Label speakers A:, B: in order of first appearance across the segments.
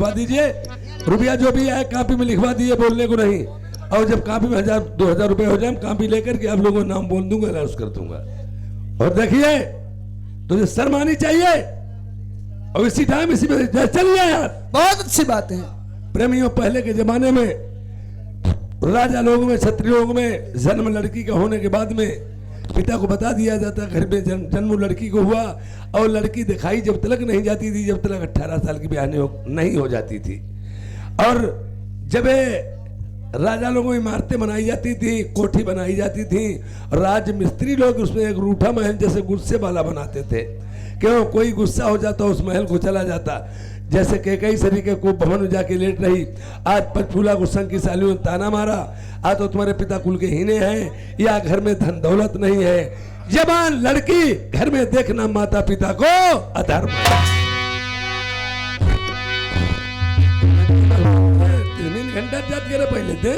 A: लिखवा दीजिए, रुपया जो भी है कॉपी में लिखवा दीजिए, बोलने को नहीं। और जब कॉपी में 1000-2000 रुपए हो जाए, कॉपी लेकर के आप लोगों को नाम बोल दूंगा, अनाउंस कर दूंगा। और देखिए तुझे शर्म आनी चाहिए, और इसी टाइम इसी में चलिए यार।
B: बहुत अच्छी बात है
A: प्रेमियों, पहले के जमाने में राजा लोगों में, क्षत्रिय लोगों में जन्म लड़की का होने के बाद में पिता को बता दिया जाता, घर में जन्म लड़की को हुआ, और लड़की दिखाई जब तक नहीं जाती थी, जब तक 18 साल की ब्याह नहीं हो जाती थी। और जब राजा लोगों में इमारतें बनाई जाती थी, कोठी बनाई जाती थी, राज मिस्त्री लोग उसमें एक रूठा महल जैसे गुस्से वाला बनाते थे। क्यों? कोई गुस्सा हो जाता उस महल को चला जाता। जैसे कि कई तरीके को भवन में जाके लेट रही, आज पंचफूला को संग की सालियों ने ताना मारा, आज तो तुम्हारे पिता कुल के हीने हैं, या घर में धन दौलत नहीं है। जवान लड़की घर में देखना माता पिता को अधर्म। 3 घंटा जात करे पहले थे।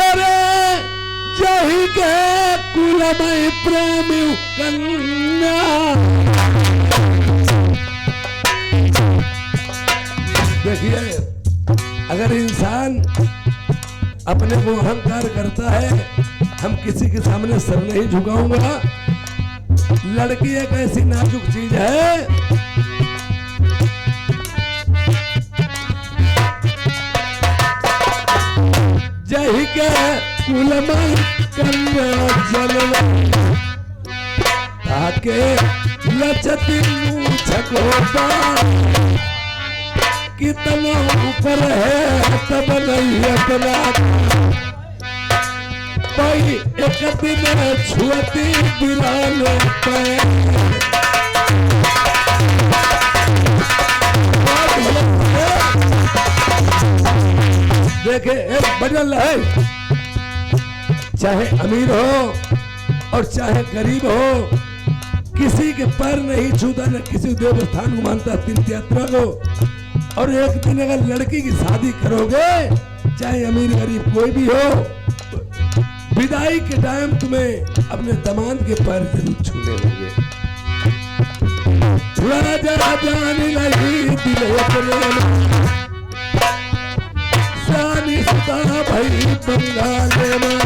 A: अरे जही के कुलमय प्रेमी कन्या, देखिए अगर इंसान अपने को अहंकार करता है, हम किसी के सामने सर नहीं झुकाऊंगा। लड़की एक ऐसी नाजुक चीज है, जही के कुलमय कन्या जलवा, ताके लचती मूछकोबा, कितना ऊपर है तब नहीं अपना, कोई एक दिन छुअती बिराने पे। देखे एक बदल है, चाहे अमीर हो और चाहे गरीब हो, किसी के पैर नहीं छूता, न किसी देवस्थान को मानता, तीर्थ यात्रा को। और एक दिन अगर लड़की की शादी करोगे, चाहे अमीर गरीब कोई भी हो, विदाई के टाइम तुम्हें अपने दामाद के पैर जरूर छूने होंगे। राजा जाने लगी दिल अपने भाई बंगाले में,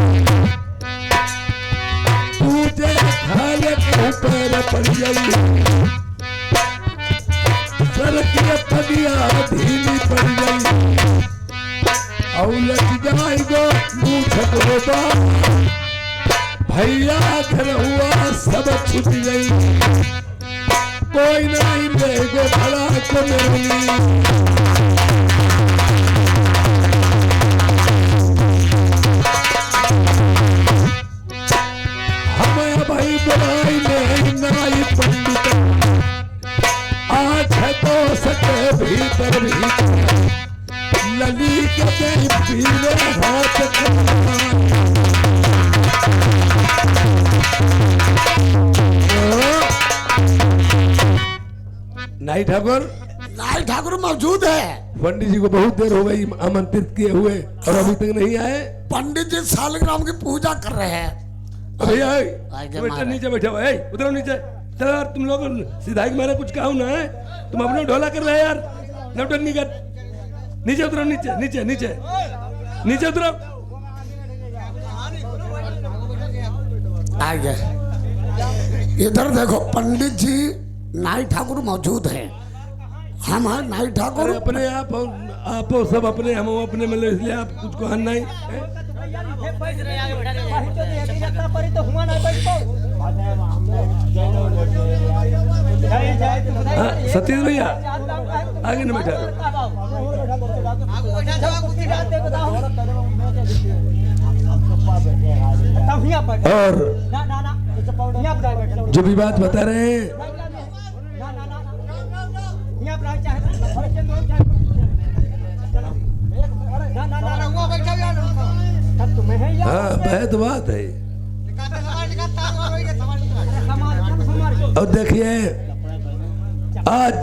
A: पूजे खाले के ऊपर पड़ गई, सर के पगिया ढीली पड़ गई, और लग जाएगो मूछकोबा, भैया घर हुआ सब छूट गई, कोई नहीं लेगो भला को मेरी। भाई बुराई में नाई पंडित, आज है तो सके भीतर भीतर, लली के पीले हाथ नाई ठाकुर।
B: नाई ठाकुर मौजूद है।
A: पंडित जी को बहुत देर हो गई आमंत्रित किए हुए और अभी तक नहीं आए।
B: पंडित जी सालग्राम की पूजा कर रहे हैं।
A: भैया बेटा नीचे बैठा हुआ है, उतरो नीचे। चलो यार तुम लोग सिधाई मैंने कुछ कहा ना है, तुम अपना ढोला कर रहे यार, नौटंकी कर। नीचे उतरो, नीचे नीचे नीचे नीचे उतरो।
B: आ गए। इधर देखो पंडित जी नाई ठाकुर मौजूद है। हम हैं नाई ठाकुर।
A: अपने आप सब अपने, हम अपने मतलब, इसलिए आप कुछ को हन नहीं। सतीश भैया आगे न बैठा। और जो भी बात बता रहे हैं, हाँ बहुत बात है। और देखिए आज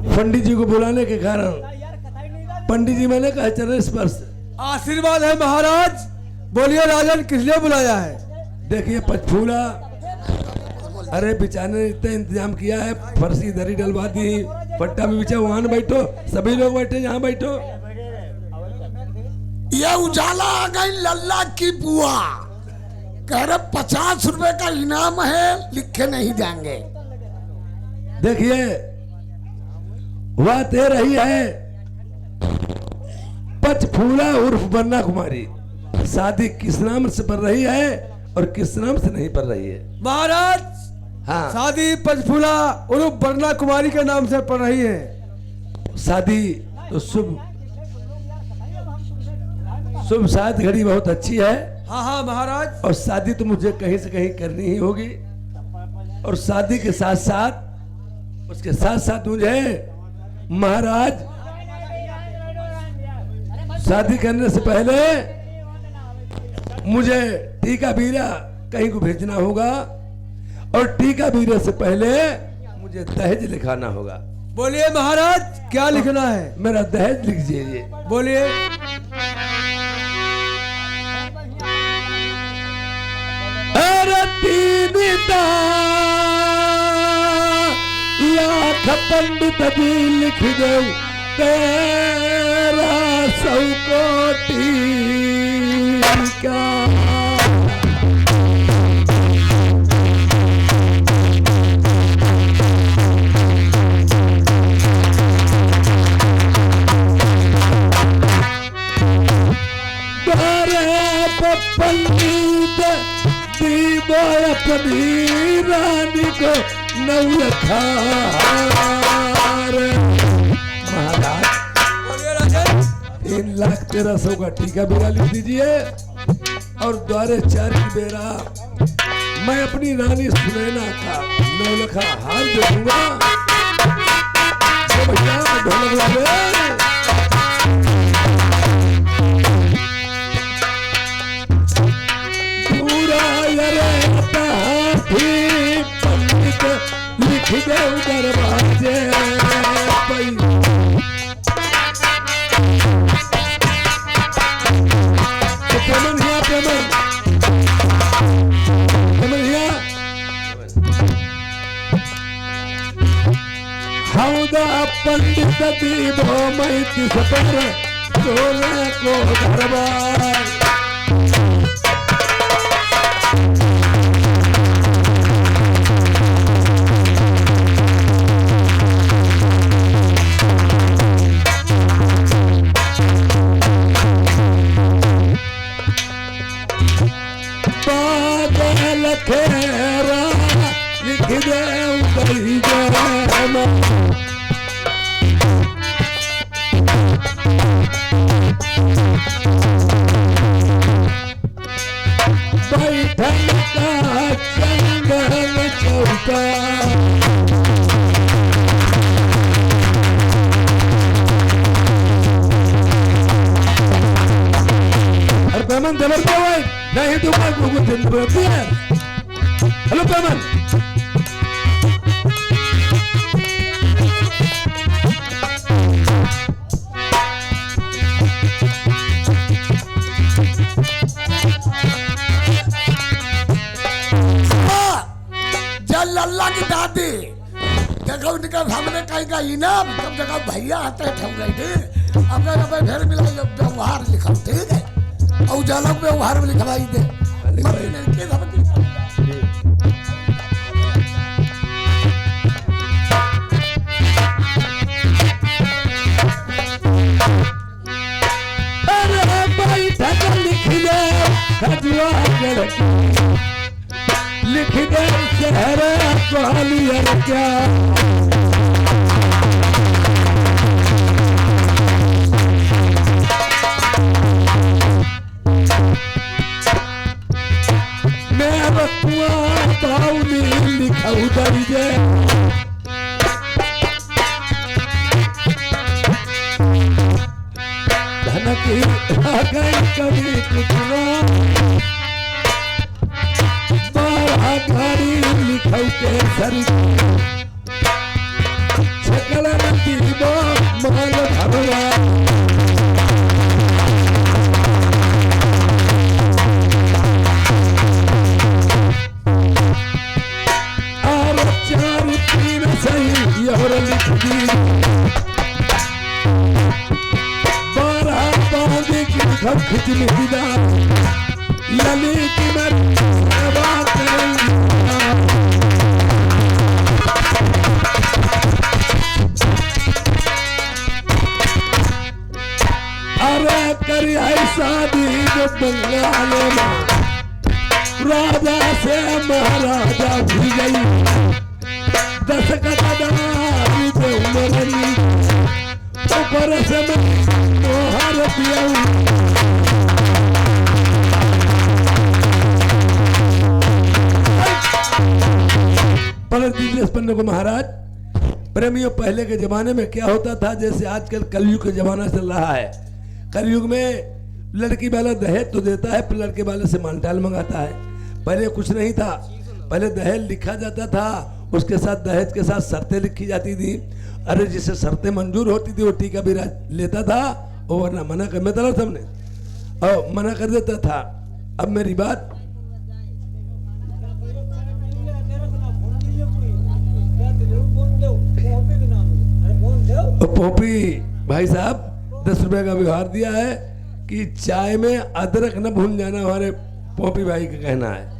A: पंडित जी को बुलाने के कारण, पंडित जी मैंने कहा चरण स्पर्श
C: आशीर्वाद है महाराज। बोलिए राजन किस लिए बुलाया है?
A: देखिए पंचफूला अरे बिचाने ने इतना इंतजाम किया है, फर्शी दरी डलवा दी, पट्टा भी बिछा, वहां बैठो, सभी लोग बैठे, यहाँ बैठो।
B: ये उजाला आ गई लल्ला की बुआ, कह रहे 50 रुपए का इनाम है, लिखे नहीं जाएंगे।
A: देखिए बात ये रही है, पचफूला उर्फ बन्ना कुमारी, शादी किस नाम से पड़ रही है और किस नाम से नहीं पड़ रही है?
C: महाराज
A: हाँ,
C: शादी पंचफूला उर्फ बरना कुमारी के नाम से पड़ रही है।
A: शादी तो शुभ शुभ साथ घड़ी बहुत अच्छी है।
C: हाँ हाँ महाराज।
A: और शादी तो मुझे कहीं से कहीं करनी ही होगी, और शादी के साथ साथ उसके साथ साथ मुझे महाराज शादी करने से पहले मुझे टीका बीरा कहीं को भेजना होगा, और टीका बीरे से पहले मुझे दहेज लिखाना होगा।
C: बोलिए महाराज क्या लिखना है?
A: मेरा दहेज लिख दीजिए।
C: बोलिए।
A: लाख पंडित जी लिख दो तेरा 100 कोटि का। पंडित दीबो अपनी रानी को 9 लखार। महाराज 3,13,000 का टीका बेरा लिख दीजिए, और द्वारे 4 की बेरा मैं अपनी रानी सुनैना का 9 लखा हार दे दूंगा। भैया ढोलक वाले पंडित लिख दे दरवाजे पंडित दीबो मैं किस पर चोले को दरबार। खेरा लिख दे उतरी जमा। बैठन का चंदन चौका और पेमन देवर को नहीं तो मैं को दिन बोलती है। हेलो पेमन
B: लल्ला की दादी देखो उनका हमने कहीं का इनाम सब जगह भैया आते ठम गए थे। अपने फिर मिला व्यवहार लिखा ठीक है, और उजाला व्यवहार में लिखवाई दे।
A: लिख दे शहर ग्वालियर क्या। मैं बकुआ पाऊनी लिखा दर्जे धनक आ गई कभी कुछ घड़ी लिखौ के सर सकल दीबो माल भगवा। लिख दी 12 बांधे की लिखब खिच लिखदा ललित मर सेवा करेंगे अरे करी है शादी जो बंगाल में राजा से महाराजा भी गई 10 कददारी जो उमरनी ऊपर से मोहर पिया पन्ने को महाराज प्रेमियों पहले के जमाने में क्या होता था जैसे आजकल कलयुग का जमाना चल रहा है कलयुग में लड़की वाला दहेज तो देता है पर लड़के वाले से मालटाल मंगाता है पहले कुछ नहीं था पहले दहेज लिखा जाता था उसके साथ दहेज के साथ शर्तें लिखी जाती थी अरे जिसे शर्तें मंजूर होती थी वो टीका भी लेता था और वरना मना कर मैं तरह सबने और मना कर देता था अब मेरी बात पोपी भाई साहब 10 रुपए का व्यवहार दिया है कि चाय में अदरक न भून जाना हमारे पोपी भाई का कहना है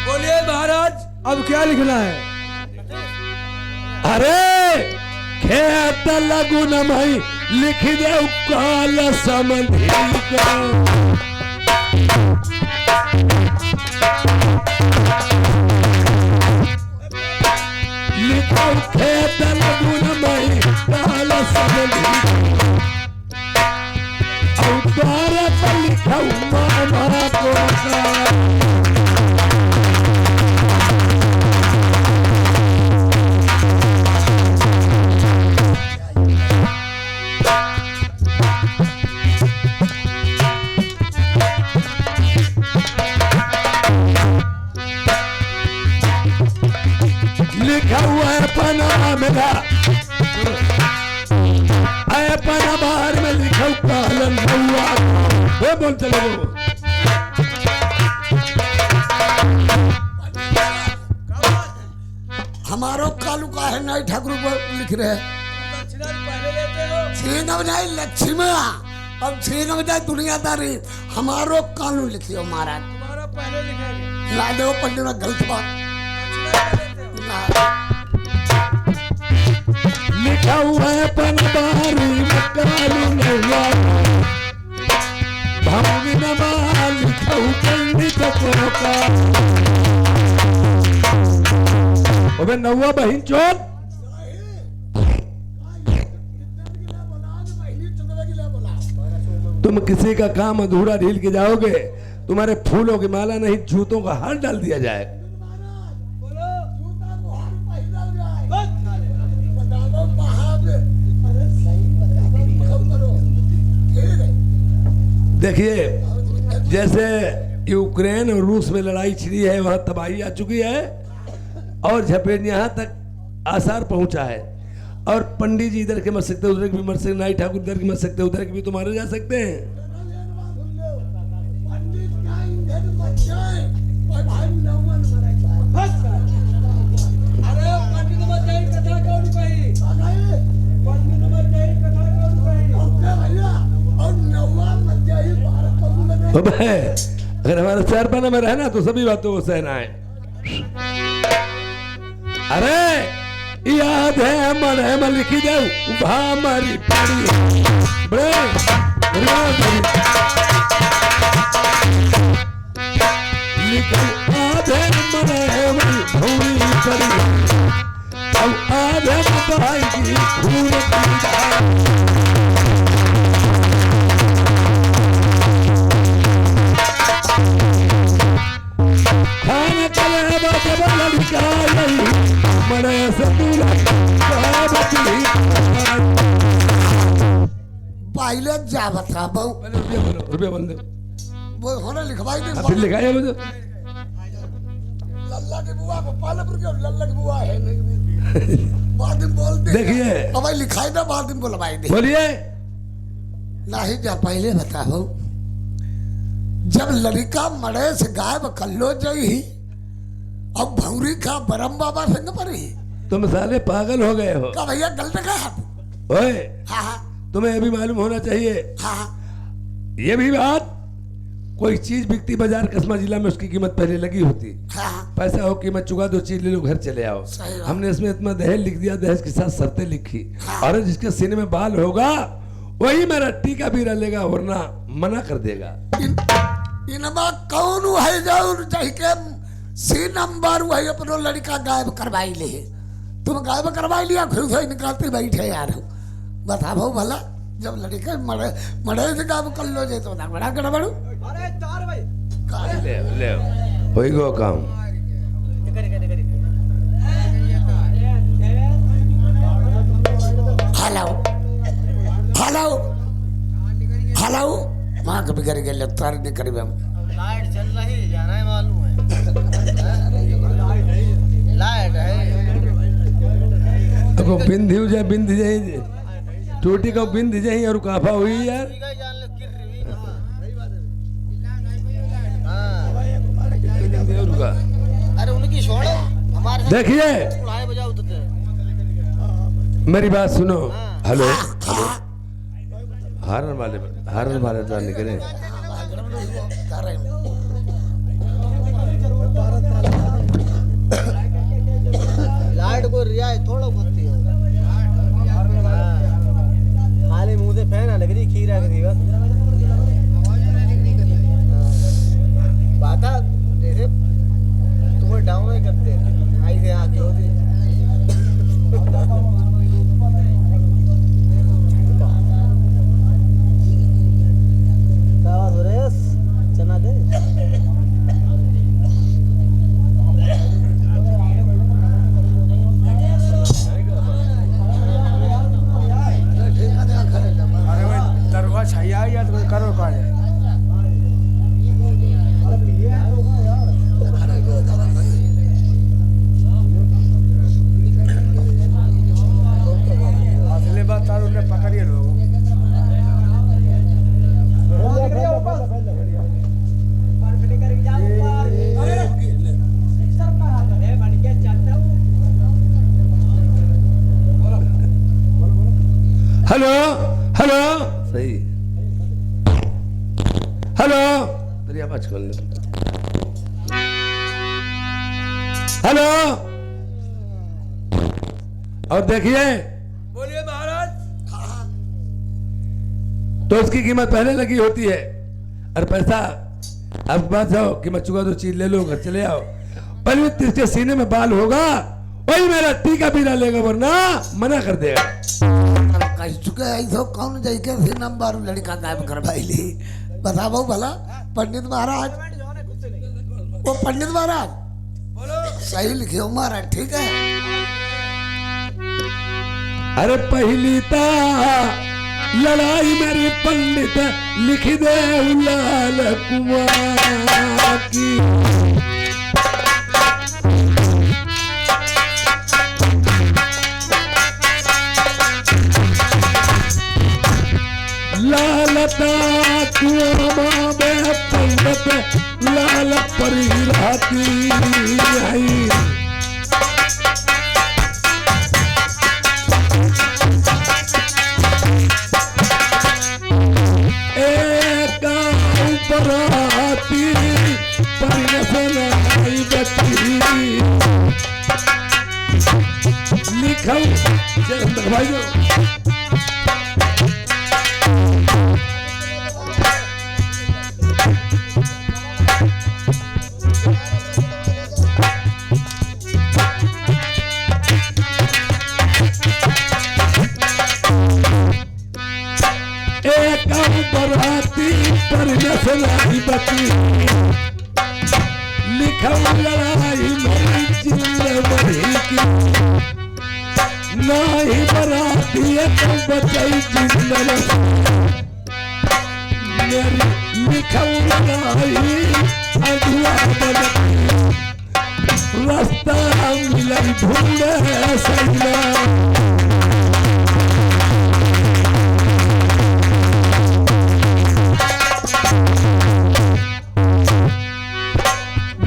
C: बोलिए महाराज अब क्या लिखना है
A: अरे खेत लगू न भाई लिख दे काल समझी लिखो खेत लगू न भाई काल समझी अवतार पर लिखा मामा को लिखा हुआ है पना मेरा पना बाहर में लिखा कालन हुआ वो बोलते लोगों
B: हमारो कालू का है नहीं ठाकुर लिख रहे छींगम नहीं लक्ष्मी अब छींगम नहीं दुनियादारी हमारो कानून लिखियो महाराज ला दो पंडित गलत बात
A: लिखा हुआ है पनबारी मकालू नौला भावी नमा लिखा हुआ पंडित कोका अबे नौवा बहिन चोर तुम किसी का काम अधूरा ढील के जाओगे तुम्हारे फूलों की माला नहीं जूतों का हार डाल दिया जाए देखिए जैसे यूक्रेन और रूस में लड़ाई छिड़ी है वहां तबाही आ चुकी है और झपेट यहाँ तक आसार पहुंचा है और पंडित जी इधर के मर सकते उधर के भी मर सकते नाई ठाकुर इधर के मर सकते उधर के भी तो मारे जा सकते हैं अगर हमारा चार पाना में रहना तो सभी बातों को सहना है अरे याद है मरे में लिखी जाऊ भामारी पड़ी बड़े लिखो आधे मरे में भूरी पड़ी अब आधे भाई की खून की खाना चले मरे से
B: पहले जा बता बहु
A: रुपया बंद
B: वो होने लिखवाई दे
A: फिर लिखाया मुझे
B: लल्ला की बुआ को पालपुर के लल्ला की बुआ है नहीं बाद में बोलते
A: देखिए
B: अब लिखाई ना बाद में बोलवाई दे
A: बोलिए
B: नहीं जा पहले बता बहु जब लड़का मरे से गायब कल्लो जई अब भौरी का बरम बाबा संग पर ही
A: तुम साले पागल हो गए हो।
B: का भैया गलत कहा
A: ओए
B: हाँ हाँ
A: तुम्हें ये भी मालूम होना चाहिए,
B: हाँ
A: ये भी बात, कोई चीज बिकती बाजार कस्बा जिला में उसकी कीमत पहले लगी होती,
B: हाँ
A: पैसा हो कीमत चुका दो, चीज ले लो घर चले आओ।
B: सही बात।
A: हमने इसमें इतना दहेज लिख दिया, दहेज के साथ शर्तें लिखी,
B: हाँ।
A: और जिसके सीने में बाल होगा वही मेरा टीका भी रलेगा, वरना मना कर देगा।
B: इनमा कौन है जाऊर चाहे के सी नंबर वही अपनो लड़का गायब करवाई ले, तुम गायब करवाई लिया फिर से निकालते बैठे यार, बताओ भला जब लड़के मरे मरे से गायब कर लो जे तो ना बड़ा गड़बड़ू।
C: अरे चार भाई
A: ले ले होई गो काम।
B: हेलो हेलो हेलो माँ कभी कर गए तार नहीं करीब हम
D: लाइट चल रही जाना है मालूम है लाइट है
A: अब बिंदी हो जाए, बिंदी जाए टूटी का बिंदी जाए और काफा हुई यार।
D: जान ले गिर रही
A: रुका
D: अरे उनकी छोड़ो हमारे साथ
A: देखिए
D: उड़ाए बजाओ तो
A: मेरी बात सुनो। हेलो
B: हाँ
A: हारन वाले तो निकले।
D: लाइट को रियायत थोड़ा होती है खाली मुंह से फैन लग रही खीरा करी बस बात जैसे तुम्हें डाउन ही करते आई से आके होती चना दे
C: अरे भाई दरगाह छाया या तो करो का है असली बात तार उन्हें पकड़िए लोग
A: हेलो हेलो सही हेलो तेरी आवाज खोल ले। हेलो और देखिए
C: बोलिए महाराज।
A: तो उसकी कीमत पहले लगी होती है और पैसा अब बात जाओ कीमत चुका दो, चीज ले लो घर चले आओ। पहले जिसके सीने में बाल होगा वही मेरा टीका भी ना लेगा, वरना मना कर देगा।
B: कह चुके ऐसा कौन जाई के फिर नंबर लड़का गायब करवाई ली, बताओ भला पंडित महाराज। वो पंडित महाराज सही लिखे महाराज ठीक है।
A: अरे पहली ता लड़ाई मेरी पंडित लिख दे लाल कुमार की। लालता कुआं में पंडित लाल परी रहती है। बराती परिणसनाई बची लिखा भाई जो बराती परिणसनाई बची लिखा लड़ाई मेरी जिंदगी की। नहीं बराती तो बचाई जिंदगी मेरी लिखा लड़ाई अधूरा बनी। रास्ता मिला ढूंढे सैला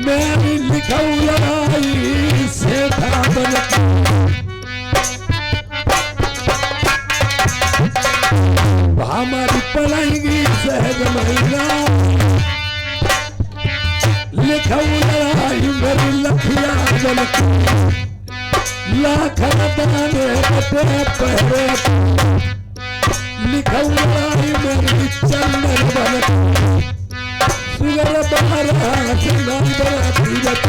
A: मेरी लिखा लड़ाई लाखन दाने बटे पहरे लिखौलाई मेरी चंदन बन सुगर बहारा चंदन बना तीरथ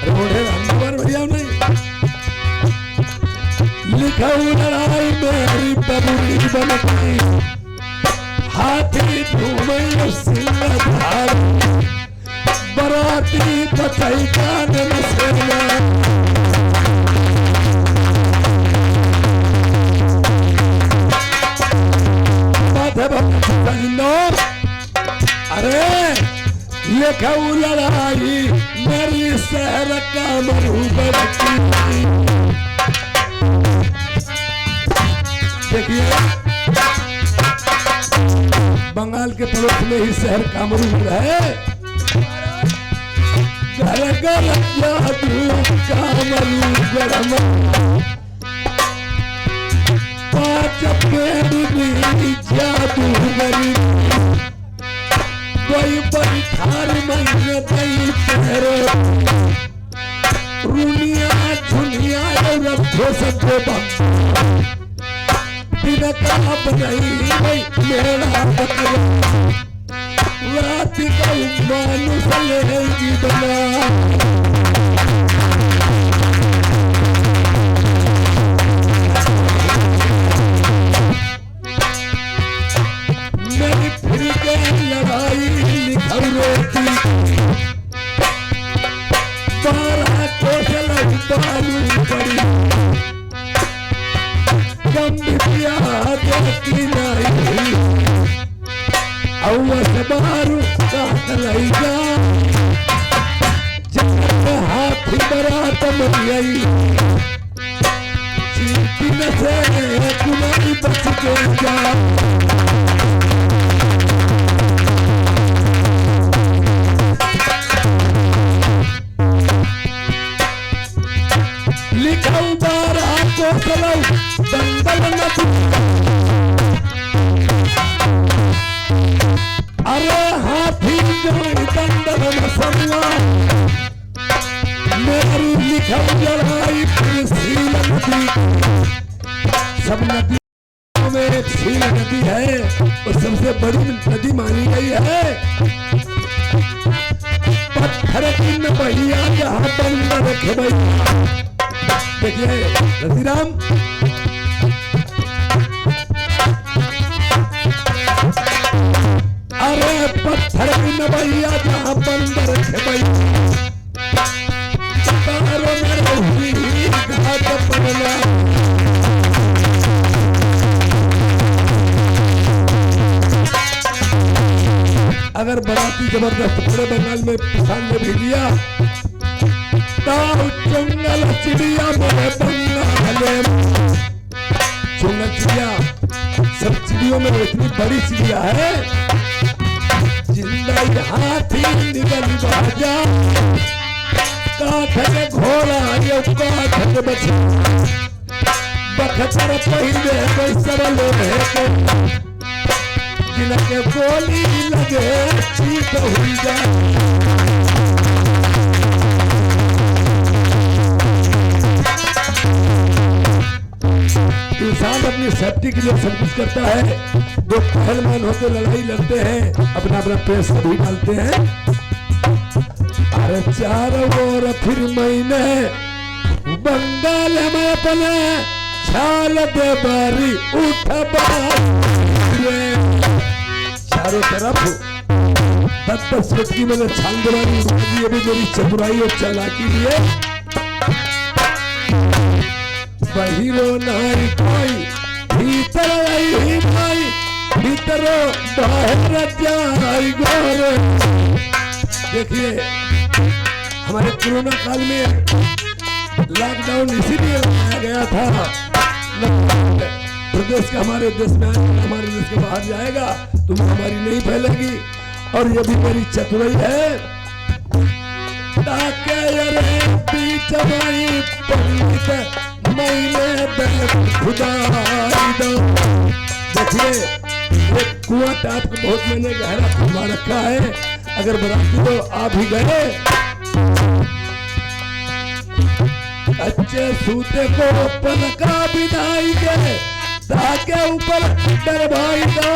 A: रोड़े रामवर बढ़िया नहीं लिखौलाई मेरी बबुरी बनती हाथी घूमे सिंह धार बराती बचाई कान मसेला अरे लिखऊ लड़ाई मेरी शहर का मरूबत देखिए बंगाल के पड़ोस में ही शहर कामरूप है घर घर जादू कामरूप गरम पाँच पेड़ी जादू गरी कोई बंठार मंग दई तेरे रुनिया झुनिया और रखो सको बिनका बनाई मेरा बकरा रात का मानुष लेगी बना मेरी फिर के लड़ाई लिखौती 12 कोसल बालू पड़ी कम देखी नहीं अवस बारू का जब हाथी बरात मरियई चीन से कुमारी बच के जा लिखऊ 12 कोसलऊ दंगल न अरे हाथी दंडल न समला मेरी लिखऊ लड़ाई फिर सील नदी सब नदियों में एक सील नदी है और सबसे बड़ी नदी मानी गई है पत्थर की नैया जहाँ बंदर रखे भैया देखिए रसीराम अरे पत्थर की नैया जहाँ बंदर रखे भैया घाट पड़ना अगर बराती जबरदस्त पूरे बंगाल में किसान ने भी लिया जंगल चिड़िया मेरे बंगाल चुंगल चिड़िया सब चिड़ियों में इतनी बड़ी चिड़िया है जिंदा हाथी निकल बाजा काठ घोड़ा ये काठ बचा बखतर पहले बैसर लोहे जिनके गोली लगे चीत हुई जाए इंसान अपनी सेफ्टी के लिए सब कुछ करता है दो पहलवान होकर लड़ाई लड़ते हैं अपना अपना पैर सभी डालते हैं अरे चारों ओर फिर महीने बंगाल में अपने छाल दे बारी उठ चारों तरफ 10-10 फुट की मैंने छाल दे बारी ये भी मेरी चतुराई और चालाकी लिए बहिरो नाई कोई भीतर आई भाई भीतरो बाहर जाई गोरे देखिए हमारे कोरोना काल में लॉकडाउन इसीलिए लगाया गया था प्रदेश का हमारे देश में हमारे देश के बाहर जाएगा तो महामारी नहीं फैलेगी और ये भी मेरी चतुराई है ताके रे बीच में पंडित खुदा देखिए एक कुआं टाप को बहुत मैंने गहरा घुमा रखा है अगर बराती तो आ भी गए अच्छे सूते को पलका बिनाई के ताके ऊपर डरवाई दो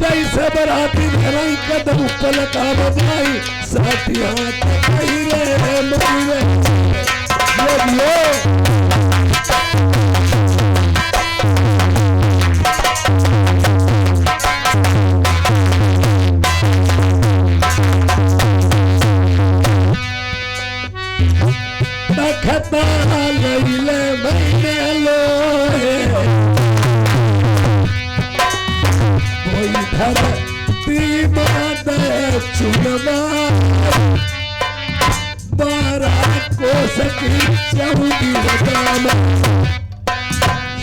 A: जैसे बराती धराई कदम पलका बजाई साथी हाथ रे मोरे यो खता लैले मैंने लोहे कोई धरती माता चुनवा 12 कोस की चौकी दाम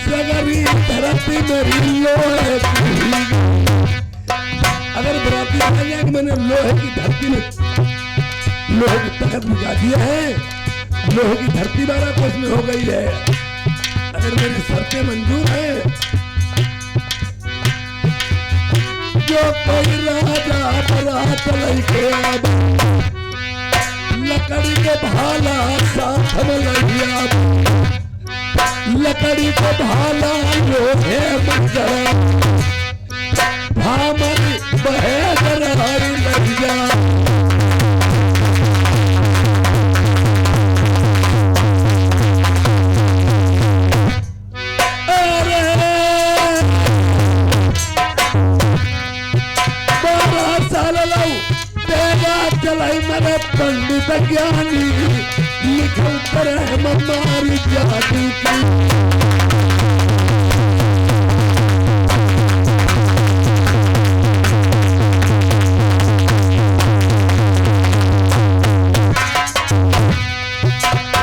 A: सगरी धरती मेरी लोहे की अगर बराती आ जाए कि मैंने लोहे की धरती में लोहे की ताकत लगा दिया है लोहे की धरती 12 कोस में हो गई है अगर मेरी शर्तें मंजूर है जो कोई राजा बरात लेके लकड़ी के भाला साथ में लगिया लकड़ी के भाला लोहे मंजरा भामरी बहे दरहारी लगिया चलाई मेरे पंडित ज्ञानी लिखल पर हमारी जाति की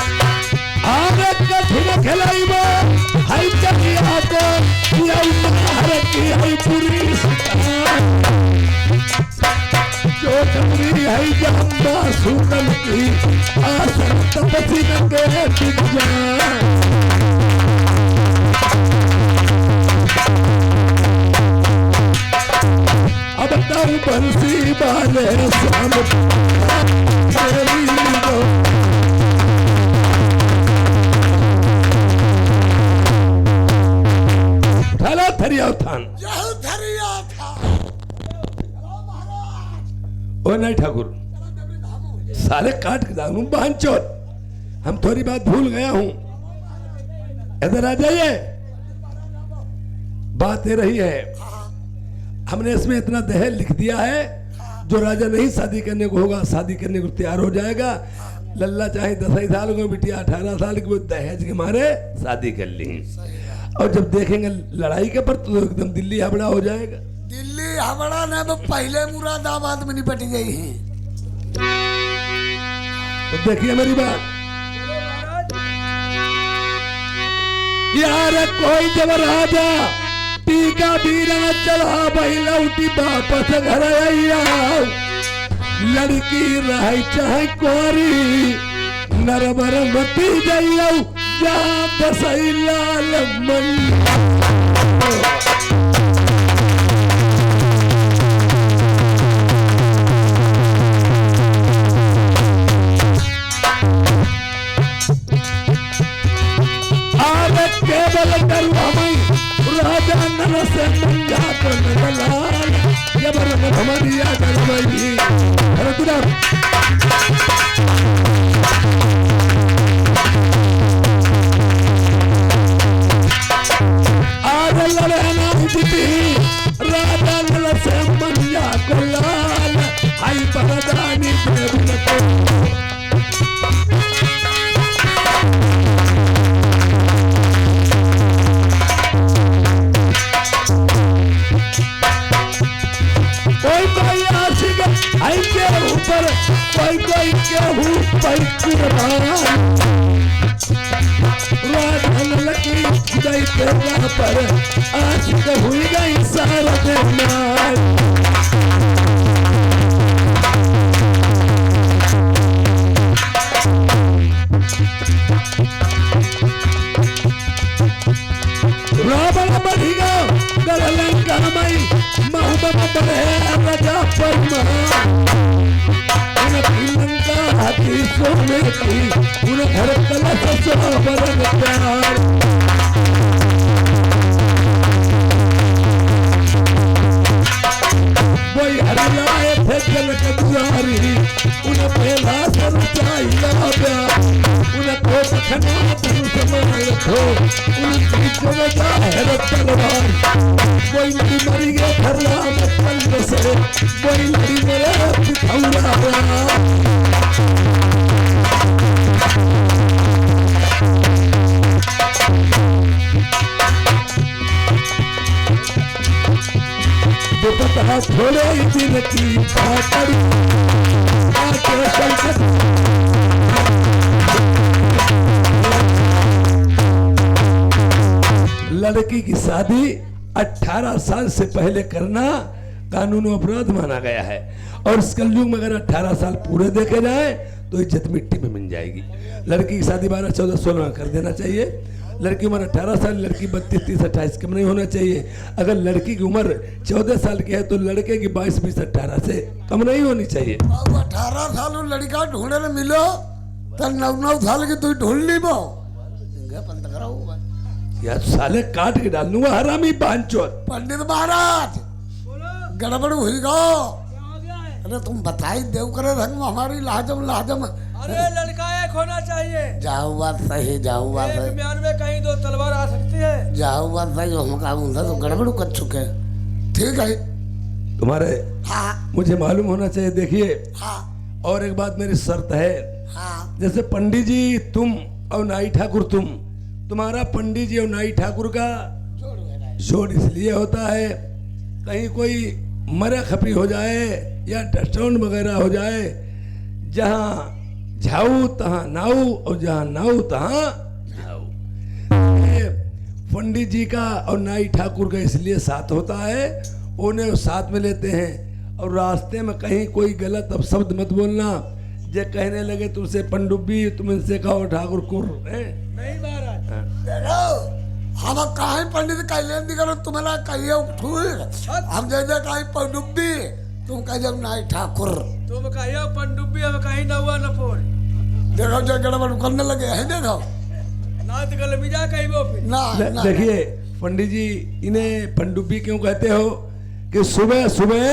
A: आगे कठिन खिलाई वो हाई चकिया को भारत की हाई पूरी जो चमरी है जम्बा सुकन की आसर तपसी के दिग्जा अब तब बंसी वाले शाम ढला थरिया उत्थान ओ नहीं ठाकुर साले काट के दानू बहन चोर हम थोड़ी बात भूल गया हूं इधर आ जाइए बात ये रही है हमने इसमें इतना दहेज लिख दिया है जो राजा नहीं शादी करने को होगा शादी करने को तैयार हो जाएगा लल्ला चाहे 10 साल को बिटिया 18 साल की वो दहेज के मारे शादी कर ली और जब देखेंगे लड़ाई के पर तो एकदम दिल्ली हावड़ा हो जाएगा
B: दिल्ली हावड़ा ने तो पहले मुरादाबाद में निपट गई है
A: तो देखिए मेरी बात यार कोई जब राजा टीका बीरा चढ़ा भाई लौटी वापस घर आइया लड़की रह चाहे कोरी नरबर मती जाइयो जा बसई लाल मन केवल करुणामय राजा नल से मंगा कर नलाल जबर हमारी याद रही अरे तुरा आज लड़ना जीती राजा नल से मंगा कर लाल आई बरदानी ऊपर कोई कोई केहू लकी गई तेरा पर आशिक हुई गई सारा रावण बढ़िया गलंका मई मोहम्मद बढ़े राजा पर लंका सोने की उन घर कलश सोवरन प्यार वही हरिलाए थे जनक दुआरी उन पहला सर चाहिए प्यार उनको बखना धनु समाय थो उनकी जनता है तलवार वही लड़ी मरी गए धरला मत से वही लड़ी मेरे पिथौरा पता थोड़े ही दिन की बात लड़की की शादी 18 साल से पहले करना कानून अपराध माना गया है और इस कलयुग में अगर 18 साल पूरे देखे जाए तो इज्जत मिट्टी में मिल जाएगी। लड़की की शादी 12, 14, 16 कर देना चाहिए। लड़की उम्र 18 साल, लड़की 32, 30, 28 कम नहीं होना चाहिए। अगर लड़की की उम्र 14 साल की है तो लड़के की 22, 20, 18 से कम नहीं होनी चाहिए।
B: अब 18 साल लड़का ढूंढे न मिलो तो 9 साल की तू ढूंढ ली बो
A: यार साले काट के डाल दूंगा हरामी बांचोर।
B: पंडित महाराज गड़बड़ हुई गो। अरे तुम बताई देव करे रंग हमारी लाजम
C: अरे लड़का एक होना चाहिए।
B: जाओ बात सही, जाओ बात सही।
C: म्यान में कहीं 2 तलवार आ सकती है।
B: जाओ बात सही, हम काम तो गड़बड़ कर चुके। ठीक है
A: तुम्हारे
B: हाँ
A: मुझे मालूम होना चाहिए। देखिए
B: हाँ
A: और एक बात मेरी शर्त है,
B: हाँ
A: जैसे पंडित जी तुम और नाई ठाकुर तुम, तुम्हारा पंडित जी और नाई ठाकुर का जोड़ इसलिए होता है कहीं कोई मरा खपी हो जाए या डस्टोन वगैरह हो जाए, जहाँ झाऊ तहाँ नाऊ और जहाँ नाऊ तहाँ झाऊ। पंडित जी का और नाई ठाकुर का इसलिए साथ होता है, उन्हें साथ में लेते हैं। और रास्ते में कहीं कोई गलत अब शब्द मत बोलना, जे कहने लगे तुमसे पंडुब्बी, तुम इनसे कहो ठाकुर कुर
C: नहीं महाराज।
B: हम कहीं पंडित कैलेंदी करो तुम्हारा कहिए उठूर हम जैसे कहीं पंडुब्बी तुम कह जब नाई ठाकुर
C: तुम कहियो पंडुब्बी हम कहीं न हुआ न फोड़।
B: देखो जो गड़बड़ करने लगे है देखो
C: ना तो गल मिजा कहीं वो फिर
B: ना
A: देखिए पंडित जी इन्हें पंडुब्बी क्यों कहते हो कि सुबह सुबह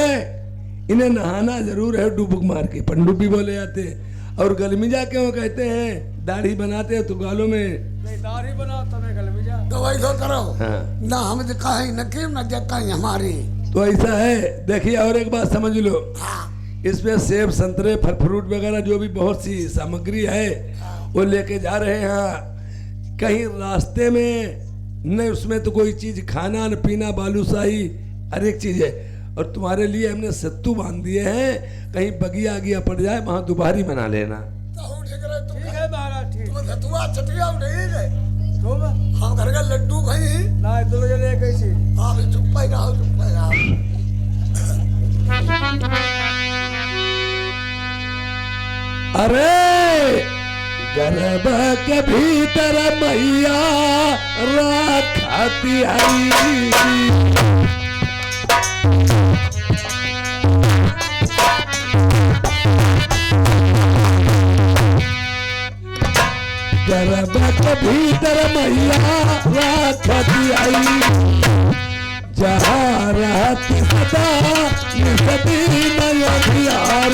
A: इन्हें नहाना जरूर है डुबुक मार के, पंडुब्बी बोले जाते हैं। और गलमिजा क्यों कहते हैं, दाढ़ी बनाते हैं तो गालों में
C: नहीं दाढ़ी बनाओ तब गल मिजा।
B: तो वही तो करो
A: हाँ।
B: ना हम कहीं न कि न कहीं हमारी।
A: तो ऐसा है। देखिए और एक बात समझ लो,
B: हाँ
A: इसमें सेब संतरे फल फ्रूट वगैरह जो भी बहुत सी सामग्री है वो लेके जा रहे हैं। कहीं रास्ते में न उसमें तो कोई चीज खाना न पीना, बालूशाही हर एक चीज है। और तुम्हारे लिए हमने सत्तू बांध दिए हैं, कहीं बगिया आगिया पड़ जाए वहां दोबारी बना लेना।
B: तो ठीक है तुम
C: ठीक है महाराज ठीक।
B: तुम धतुआ चटिया नहीं है
C: तुम
B: हम घर का लड्डू खाई
C: ना दो जने कैसी
B: हाँ भी चुप ही रहो चुप ही रहो।
A: अरे गर्भ के भीतर मैया राखती आई, गर्भ के भीतर मैया राखती आई, जहाँ रहती सदा निसती नयनियार।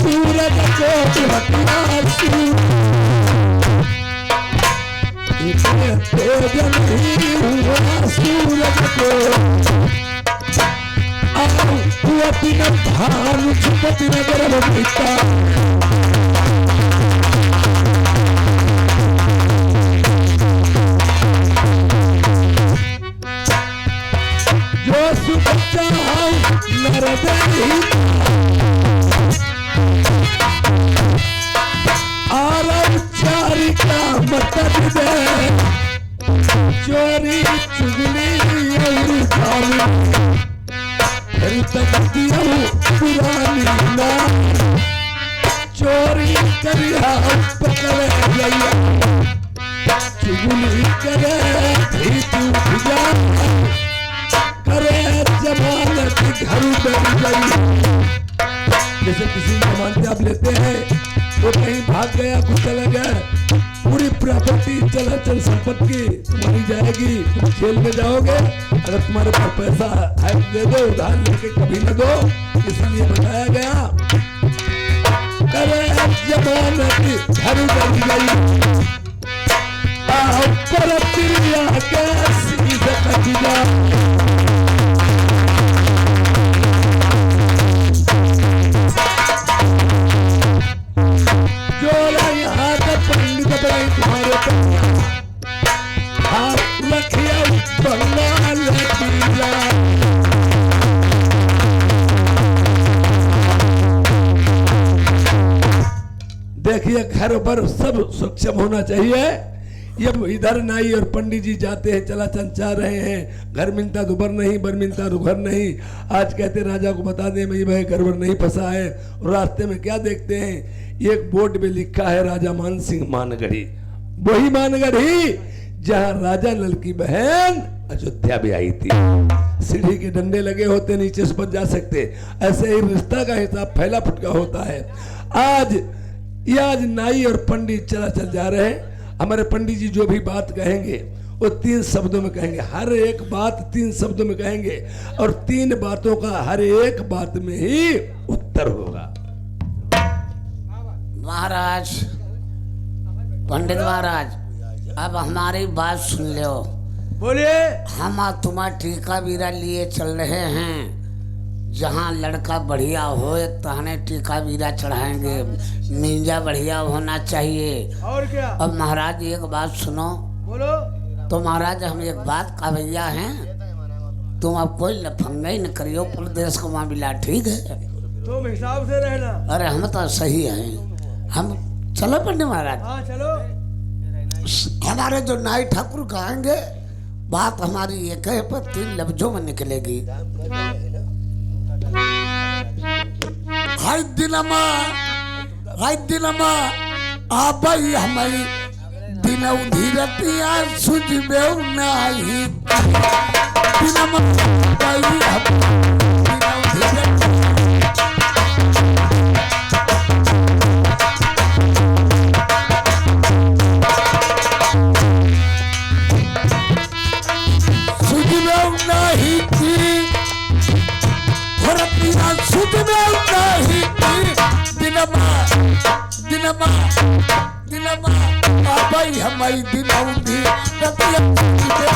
A: सूरज को तेज नहीं हुआ सूरज को, अपनी भानु छुपति नगर बीता। जो सुख चाहूं नरद चारिका मदद दे, चोरी चुगली पुरानी ना, चोरी करिया पकड़ लिया संपत्ति तुम्हारी जाएगी, तुम जेल में जाओगे। अगर तुम्हारे पास पैसा है तो दे दो, उधार लेके कभी न दो। इसलिए बताया गया करे जमानत घर बन गई पर प्रिया कैसी कटिया। जो यहाँ का पंडित बनाई तुम्हारे आप लखिया बंगाल पीला। देखिए घर पर सब सक्षम होना चाहिए। ये इधर नाई और पंडित जी जाते हैं, चला चंचा रहे हैं, घर मिलता तो बर नहीं, बर मिलता तो घर नहीं। आज कहते राजा को बता दें भाई घर बर नहीं फंसा है। और रास्ते में क्या देखते हैं, एक बोर्ड पे लिखा है राजा मान सिंह मानगढ़ी। वही मानगढ़ी जहां राजा नल की बहन अयोध्या भी आई थी। सीढ़ी के डंडे लगे होते, नीचे से बच जा सकते। ऐसे ही रिश्ता का हिसाब फैला फुटका होता है। आज नाई और पंडित चला चल जा रहे हैं। हमारे पंडित जी जो भी बात कहेंगे वो 3 शब्दों में कहेंगे, हर एक बात 3 शब्दों में कहेंगे और 3 बातों का हर एक बात में ही उत्तर होगा।
B: महाराज, पंडित महाराज, अब हमारी बात सुन लो।
C: बोलिए।
B: हम तुम्हारा टीका बीरा लिए चल रहे हैं। जहाँ लड़का बढ़िया हो तहने टीका बीरा चढ़ाएंगे। मींजा बढ़िया होना चाहिए।
C: और क्या?
B: अब महाराज एक बात सुनो।
C: बोलो।
B: तो महाराज हम एक बात का भैया हैं, तुम अब कोई लफंगा ही न करियो, प्रदेश को मामला ठीक है,
C: तुम हिसाब से रहना।
B: अरे हम तो सही हैं। हम चलो पंडित महाराज।
C: हाँ चलो।
B: हमारे जो नाई ठाकुर कहेंगे बात हमारी एक है पर 3 लफ्जों में निकलेगी। हाय दिनमा आबई हमारी दिनौ धीरतिया सुजबे नाही। दिनमा आबई दिनौ धीरतिया सुजबे नाही की धरतिया सुजबे नाही की। दिनमा आबई हमारी दिनौ धीरतिया सुजबे।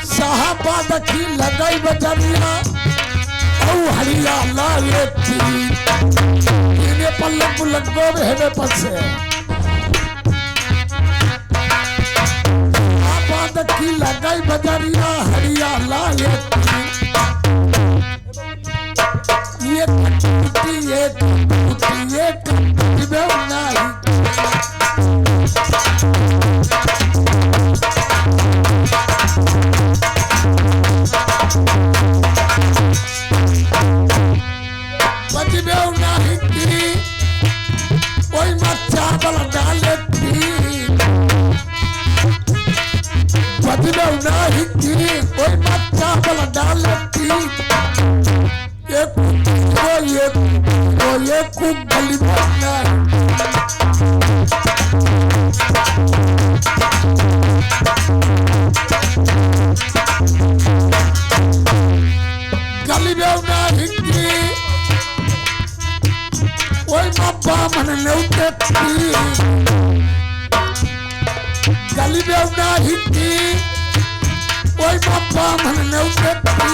B: साहबाद की लगाई बजरिया औ हरिया लाए थी। इन्हें पल्लक बुलक गोब है पसे। साहबाद की लगाई बजरिया हरिया लाए थी। ये नहीं। चावल डाले थी नहीं की कोई मत चावल डाले थी। ये खूब गली बनना गली में नहीं की कोई मब्बा मन लौटे थी। गली में नहीं की कोई मब्बा मन लौटे थी।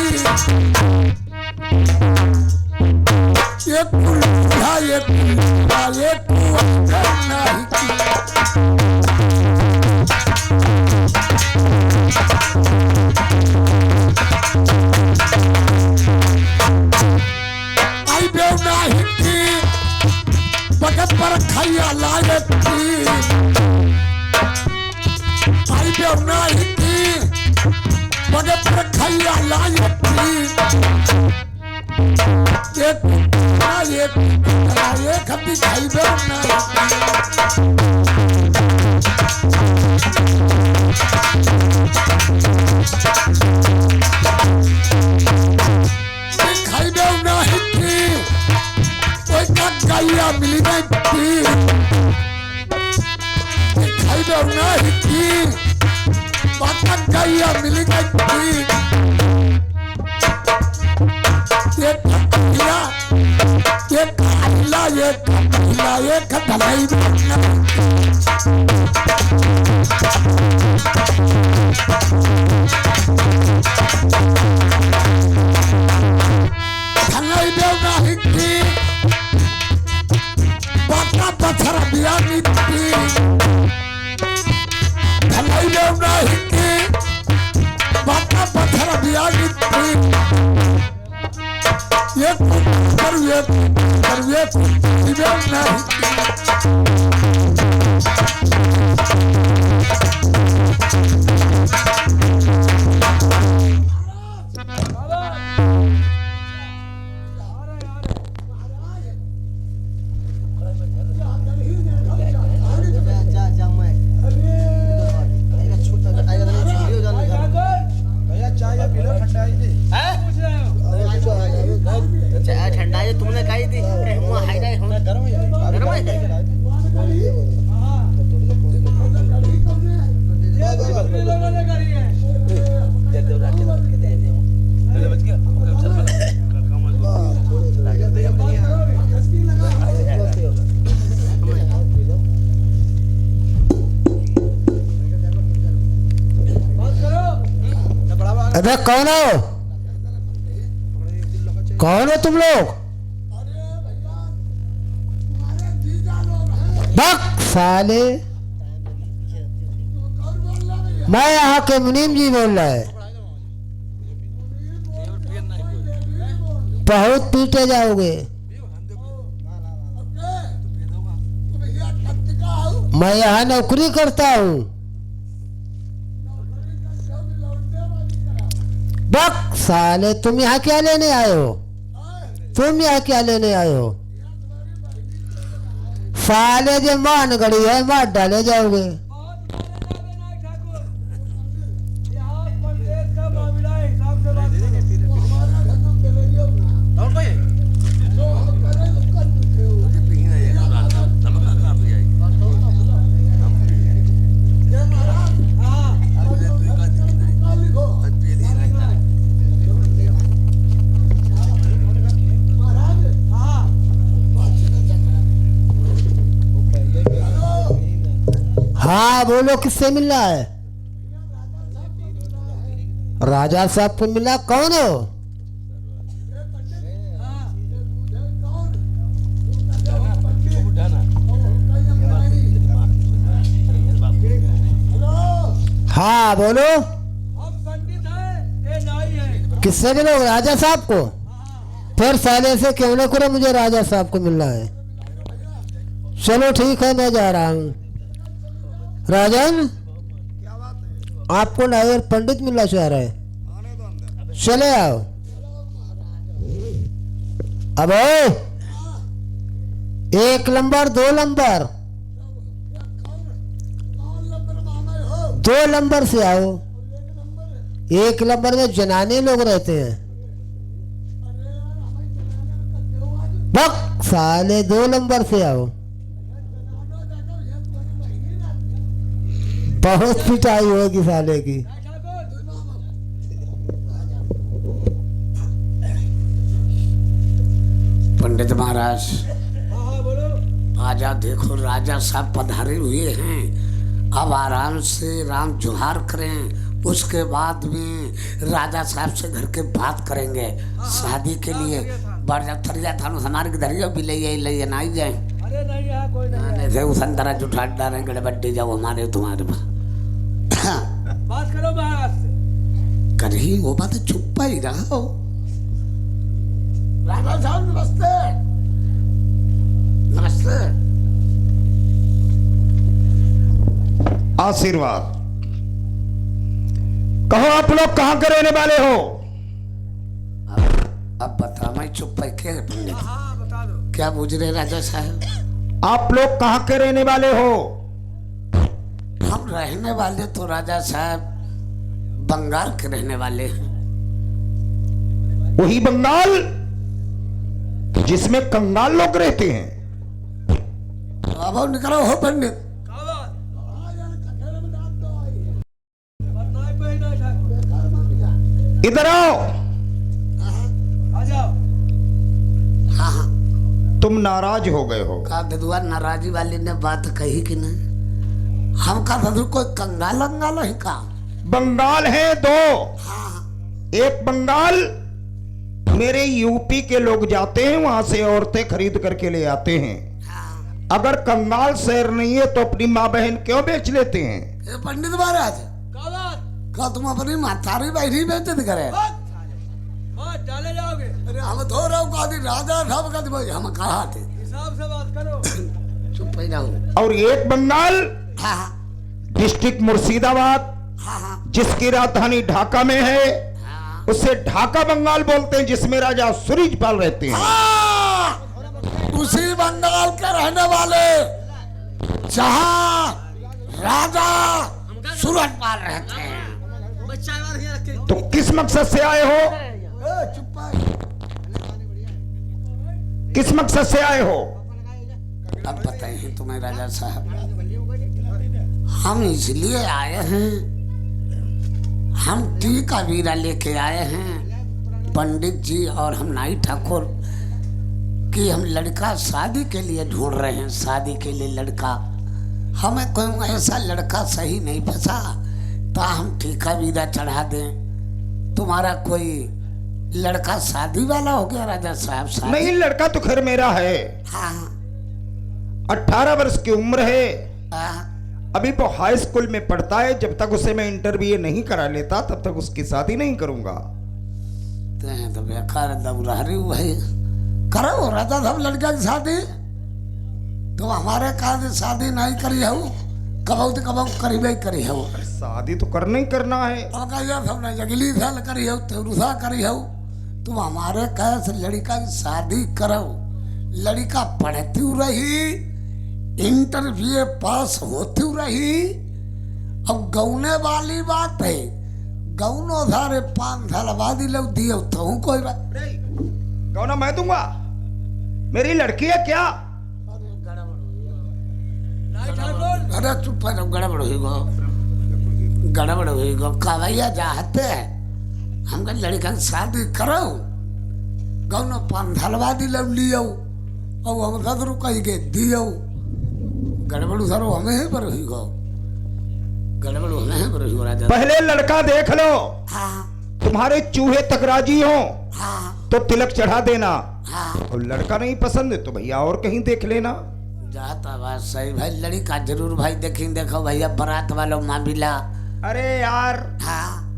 B: ये कुल्ला ये नहीं की आई बेव नहीं की बगत पर खैया लाए थी। आई बेव नहीं की बगत पर खैया लाए थी। ये कभी खाई बेव नहीं। दिया मिली गई ये कपिला ये कपिला ये कपिला ये कदलाई धलाई देवगा हिक्की बाका पत्थर दिया नित्ती धलाई देवगा हिक्की बाका पत्थर दिया नित्ती ये देवगा
D: ठंडा है तुमने खाई थी गरम है
E: अबे कौन हो तुम लोग? बक साले, मैं यहाँ के मुनीम जी बोल रहा है। बहुत पीटे जाओगे। मैं यहाँ नौकरी करता हूँ। बक साले, तुम यहाँ क्या लेने आए हो? तुम यहाँ क्या लेने आए हो? साले जो मान गड़ी है मार डाले जाओगे। हाँ बोलो, किससे मिलना है? राजा साहब को मिला। कौन हो? हाँ बोलो। किससे मिलो? राजा साहब को। फिर साले से क्यों न करो, मुझे राजा साहब को मिलना है। चलो ठीक है, मैं जा रहा हूँ। राजन, आपको नायर पंडित मिलना चाह रहा है, चले आओ। अब 1 नंबर 2 नंबर 2 नंबर से आओ। 1 नंबर में जनाने लोग रहते हैं। बक साले, 2 नंबर से आओ। बहुत पिटाई होगी साले की।
B: पंडित महाराज, आजा, देखो राजा साहब पधारे हुए हैं। अब आराम से राम जोहार करें, उसके बाद में राजा साहब से घर के बात करेंगे शादी के लिए। बरजथरिया थानो हमारे धरिया भी ले ना ही जाए।
C: अरे नहीं यहाँ कोई नहीं
B: थे उसंतरा जुठा डालें गड़बड्डी जाओ हमारे तुम्हारे पास।
C: बात करो महाराज से।
B: कहीं वो बात छुपा ही रहा हो। राजा साहब नमस्ते। नमस्ते।
F: आशीर्वाद। कहो आप लोग कहां के रहने वाले हो?
B: अब बता, मैं चुप है क्या पंडित?
C: हाँ बता दो।
B: क्या पूछ रहे राजा साहब?
F: आप लोग कहां के रहने वाले हो?
B: हम रहने वाले तो राजा साहब बंगाल के रहने वाले हैं।
F: वही बंगाल जिसमें कंगाल लोग रहते हैं।
B: अब निकलो हो पंडित।
C: नहीं
F: इधर आओ।
C: आ जाओ।
B: हाँ हाँ
F: तुम नाराज हो गए हो।
B: का ददुआ नाराजी वाली ने बात कही कि नहीं? हम का ददु कोई कंगाल अंगाल है का?
F: बंगाल है दो।
B: हाँ
F: एक बंगाल मेरे यूपी के लोग जाते हैं, वहां से औरतें खरीद करके ले आते हैं।
B: हाँ।
F: अगर कंगाल शहर नहीं है तो अपनी माँ बहन क्यों बेच लेते हैं?
B: ये पंडित महाराज का तुम अपनी मातारी बहनी बेचत करे?
C: डाले जाओगे।
B: अरे हम तो रहो का राजा साहब का भाई हम कहा थे।
C: हिसाब से बात करो।
B: चुप ही रहो।
F: और एक बंगाल
B: हाँ हाँ
F: डिस्ट्रिक्ट मुर्शिदाबाद,
B: हाँ हाँ
F: जिसकी राजधानी ढाका में है,
B: हाँ।
F: उसे ढाका बंगाल बोलते हैं, जिसमें राजा सूरजपाल रहते हैं।
B: हाँ, उसी बंगाल के रहने वाले जहाँ राजा सूरजपाल रहते हैं।
F: तो किस मकसद से आए हो?
B: चुप
F: किस मकसद से आए हो?
B: अब बताइए तुम्हें राजा साहब, हम इसलिए आए हैं, हम टी का वीरा लेके आए हैं पंडित जी और हम नाई ठाकुर कि हम लड़का शादी के लिए ढूंढ रहे हैं। शादी के लिए लड़का, हमें कोई ऐसा लड़का सही नहीं फंसा तो हम टीका वीरा चढ़ा दें। तुम्हारा कोई लड़का शादी वाला हो गया राजा साहब? शादी?
F: नहीं, लड़का तो खैर मेरा है।
B: हाँ
F: 18 वर्ष की उम्र है।
B: हाँ।
F: अभी वो हाई स्कूल में पढ़ता है। जब तक उसे मैं इंटरव्यू नहीं करा लेता तब तक उसकी शादी नहीं करूंगा।
B: तो बेकार दबुरारी वही करो राजा साहब लड़का की शादी। तो हमारे कहा शादी नहीं करी हो, कबू तो कबू करीबे करी हो।
F: शादी तो करना ही करना है।
B: सबने जगली साल करी हो, तेरुसा करी हो। तुम हमारे कहे से लड़का की शादी करो। लड़का पढ़ती रही, इंटरव्यू पास होती रही। अब गौने वाली बात है, गौनो धारे 5 साल बाद ही लोग दियो तो कोई बात।
F: कौन मैं दूंगा? मेरी लड़की है क्या?
B: अरे चुप है, गड़बड़ हुई गो, गड़बड़ हुई गो। कवैया चाहते हमका लड़का की शादी करो, गौनो 5 साल बाद ही लोग लियो और हम सदरू कही के दियो। गड़बड़ सरो हमें पर हुई गो, गड़बड़ हमें पर हुई राजा।
F: पहले लड़का देख लो।
B: हाँ
F: तुम्हारे चूहे तक राजी हो
B: हाँ
F: तो तिलक चढ़ा देना।
B: हाँ।
F: और लड़का नहीं पसंद है तो भैया और कहीं देख लेना।
B: जाता बात सही भाई, लड़का जरूर भाई देखेंगे। देखो भैया बारात वालों मामला।
F: अरे यार,
B: हाँ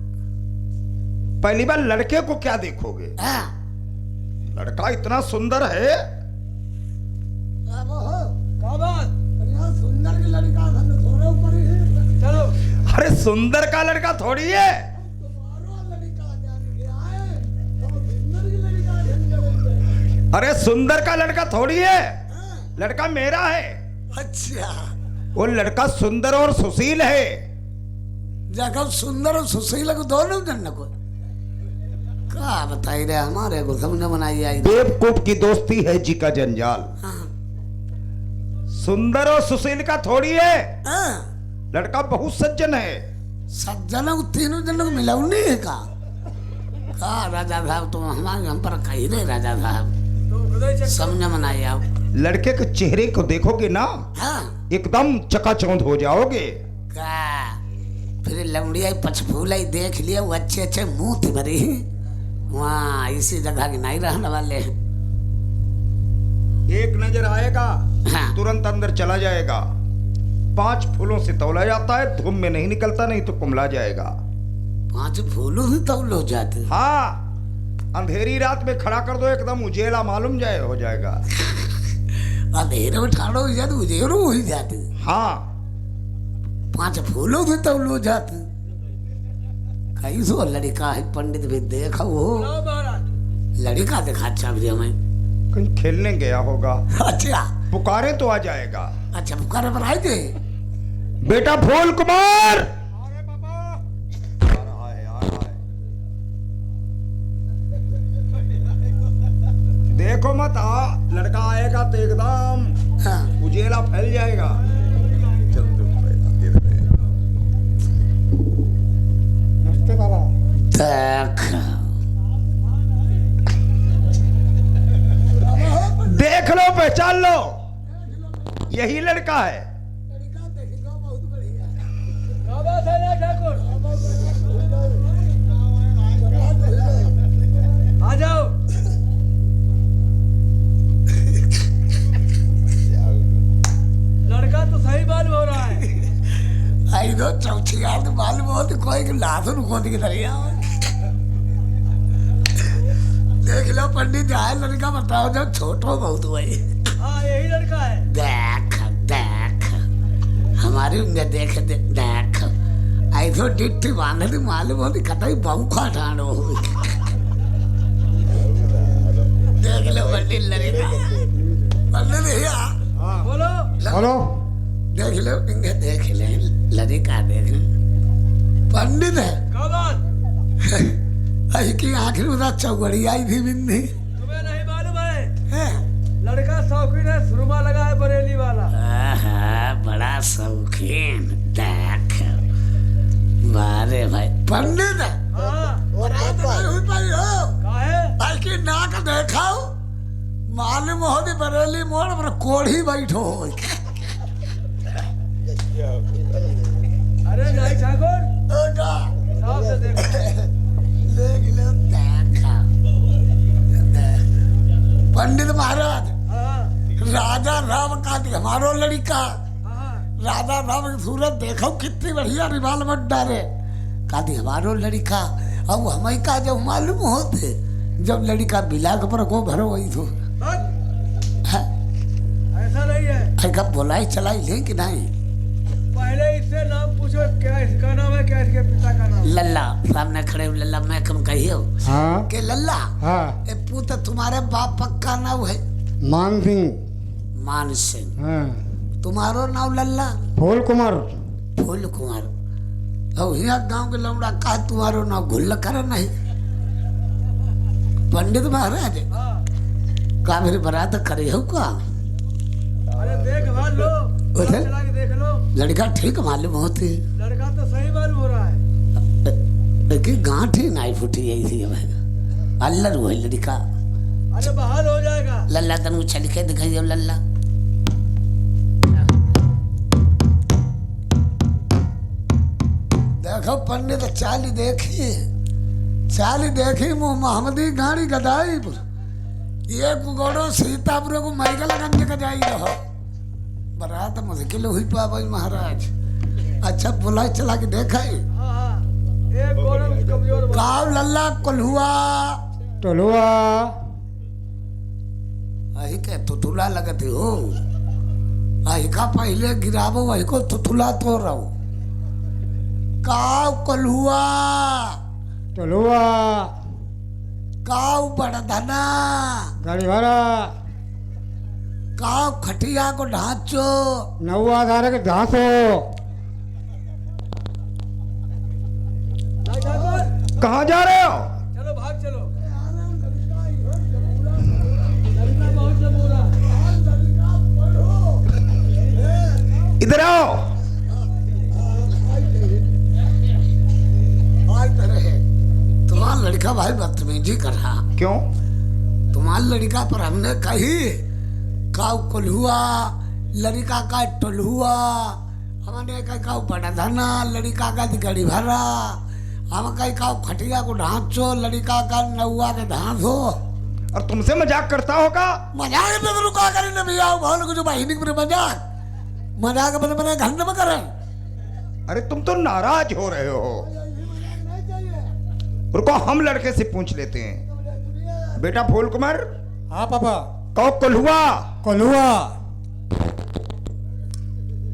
F: पहली बार लड़के को क्या देखोगे?
B: हाँ।
F: लड़का इतना सुंदर है।
B: सुंदर की लड़का थोड़े ऊपर ही है।
C: चलो।
F: अरे सुंदर का लड़का थोड़ी है। अरे सुंदर का लड़का थोड़ी है, लड़का मेरा है।
B: अच्छा,
F: वो लड़का सुंदर और सुशील है।
B: जगह सुंदर और सुशील को दोनों जन को क्या बताई रहे हमारे को सबने बनाई आई।
F: बेवकूफ की दोस्ती है जी का जंजाल।
B: हाँ।
F: सुंदर और सुशील का थोड़ी है।
B: हाँ।
F: लड़का बहुत सज्जन है।
B: सज्जनों को तीनों जनों को मिला नहीं है का राजा साहब? तुम हमारे हम पर कही रहे राजा साहब, सबने मनाई आप।
F: लड़के के चेहरे को देखोगे ना,
B: हाँ।
F: एकदम चकाचौंध हो जाओगे।
B: का फिर लमड़िया पचफूला देख लिया, वो अच्छे अच्छे मुंह थी भरी वहाँ इसी जगह की नहीं रहने वाले।
F: एक नजर आएगा
B: हाँ।
F: तुरंत अंदर चला जाएगा। 5 फूलों से तौला जाता है, धूम में नहीं निकलता, नहीं तो कुमला जाएगा।
B: 5 फूलों से तौल हो जाते।
F: हाँ, अंधेरी रात में खड़ा कर दो, एकदम उजेला मालूम हो जाएगा।
B: अंधेरे में ठाड़ो हो जाते, उजेरो हो जाते।
F: हाँ,
B: 5 फूलों से तौल हो जाते। कई सो लड़का है पंडित भी देखा वो लड़का देखा। अच्छा भी हमें
F: कहीं खेलने गया होगा।
B: अच्छा
F: पुकारे तो आ जाएगा।
B: अच्छा पुकारे पर आए थे
F: बेटा फूल कुमार। देखो मत, लड़का आएगा तो एकदम
B: हाँ।
F: उजेला फैल जाएगा।
B: देख
F: पहचान लो, यही लड़का है।
C: क्या बात है ना ठाकुर, आ जाओ। लड़का तो सही मालूम हो रहा है।
B: आई दो चौथी यार तो मालूम हो तो कोई के लाथन को दिख रही है। देख लो पंडित आए लड़का, बताओ जब छोटो बहुत हुआ।
C: हाँ यही लड़का है।
B: देख देख हमारी उंगली देख देख आई तो डिट्टी बांधली मालूम होती कतई बहु खा ठाणो। देख लो पंडित लड़का, पंडित भैया
C: बोलो।
E: हेलो
B: देख लो इनके, देख ले लड़का देख पंडित है।
C: क्या बात,
B: आई की आखिर में चौगड़ी आई थी बिंदी।
C: तुम्हें नहीं मालूम है?
B: हैं?
C: लड़का शौकीन है, सुरमा लगा है बरेली वाला।
B: आहा, बड़ा शौकीन। देख मारे भाई पंडित है।
C: हाँ
B: रात नहीं हुई पाई हो।
C: काहे?
B: आई की नाक देखाओ मालूम हो दी बरेली मोड़ पर कोढ़ी बैठो हो।
C: अरे नहीं ठाकुर,
B: ओका
C: साहब से देखो।
B: देख लो देखा। पंडित महाराज
C: हाँ
B: राजा राम का हमारो लड़का
C: हाँ
B: राजा राम की सूरत देखो कितनी बढ़िया रिवाल्वर डाले कादी हमारो लड़का। अब हमें का जब मालूम होते जब लड़का बिला के पर को भरो वही तो
C: ऐसा नहीं है।
B: कब बोलाई चलाई ले कि नहीं।
C: पहले इससे नाम पूछो, क्या इसका नाम है, क्या इसके पिता का नाम?
B: लल्ला सामने खड़े हो लल्ला, मैं कम कहियो
E: हाँ
B: के लल्ला
E: हाँ
B: ए पुत्र तुम्हारे बाप का नाम है
E: मान सिंह।
B: मान सिंह।
E: हाँ
B: तुम्हारो नाम लल्ला
E: फूल कुमार।
B: फूल कुमार। अब यहाँ गांव के लौड़ा का तुम्हारो नाम गुल्ल कर नहीं। पंडित महाराज
C: हाँ
B: का मेरी बरात करे हो का।
C: अरे देख भाल लो,
B: उधर?
C: चला के देख लो।
B: लड़का ठीक मालूम होती
C: लड़का तो सही मालूम हो रहा है।
B: लेकिन गांठी नहीं फूटी ऐसी अल्लर हुई लड़का।
C: अरे बहाल हो जाएगा।
B: लल्ला तन चल के दिखाइए लल्ला। देखो पंडित चाली देखी, चाली देखी मुँह मोहम्मदी गाड़ी गदाई ये गोड़ो सीतापुर को माइकल गंज का जाई रहो। बरात मुश्किल हुई पाई महाराज। अच्छा बुलाई चला के देखा
C: हाँ हाँ, एक गोरम कमजोर बना।
B: गाँव लल्ला कुल्हुआ
E: टोलुआ
B: अही के तुतुला लगती हो। अही का पहले गिरावो वही को तुतुला तो रहो। गाँव कुल्हुआ
E: टोलुआ
B: गाँव बड़धना
E: गाड़ी भाड़ा
B: गाँव खटिया को ढांचो
E: नौवा धारे के घासो।
C: नहीं ठाकुर,
F: कहाँ जा रहे हो?
C: चलो भाग चलो। लड़का बहुत सब हो रहा है।
F: इधर आओ।
B: तुम्हारा लड़का भाई बदतमीजी कर रहा।
F: क्यों?
B: तुम्हारा लड़का पर हमने कही काऊ कुल्हुआ लड़का का टोलहुआ हमने कही काऊ बड़धना लड़का का गड़ी भरा हम कही काऊ खटिया को ढांचो लड़का का नौआ के ढांचो।
F: और तुमसे मजाक करता होगा?
B: मजाक में रुका करें न भैया भाव को जो बहिनी पर मजाक मजाक बने बने घंटे में करें।
F: अरे तुम तो नाराज हो रहे हो। रुको हम लड़के से पूछ लेते हैं। बेटा फूल कुमार
E: हाँ पापा।
F: कहो कुल्हुआ,
E: कोल्हुआ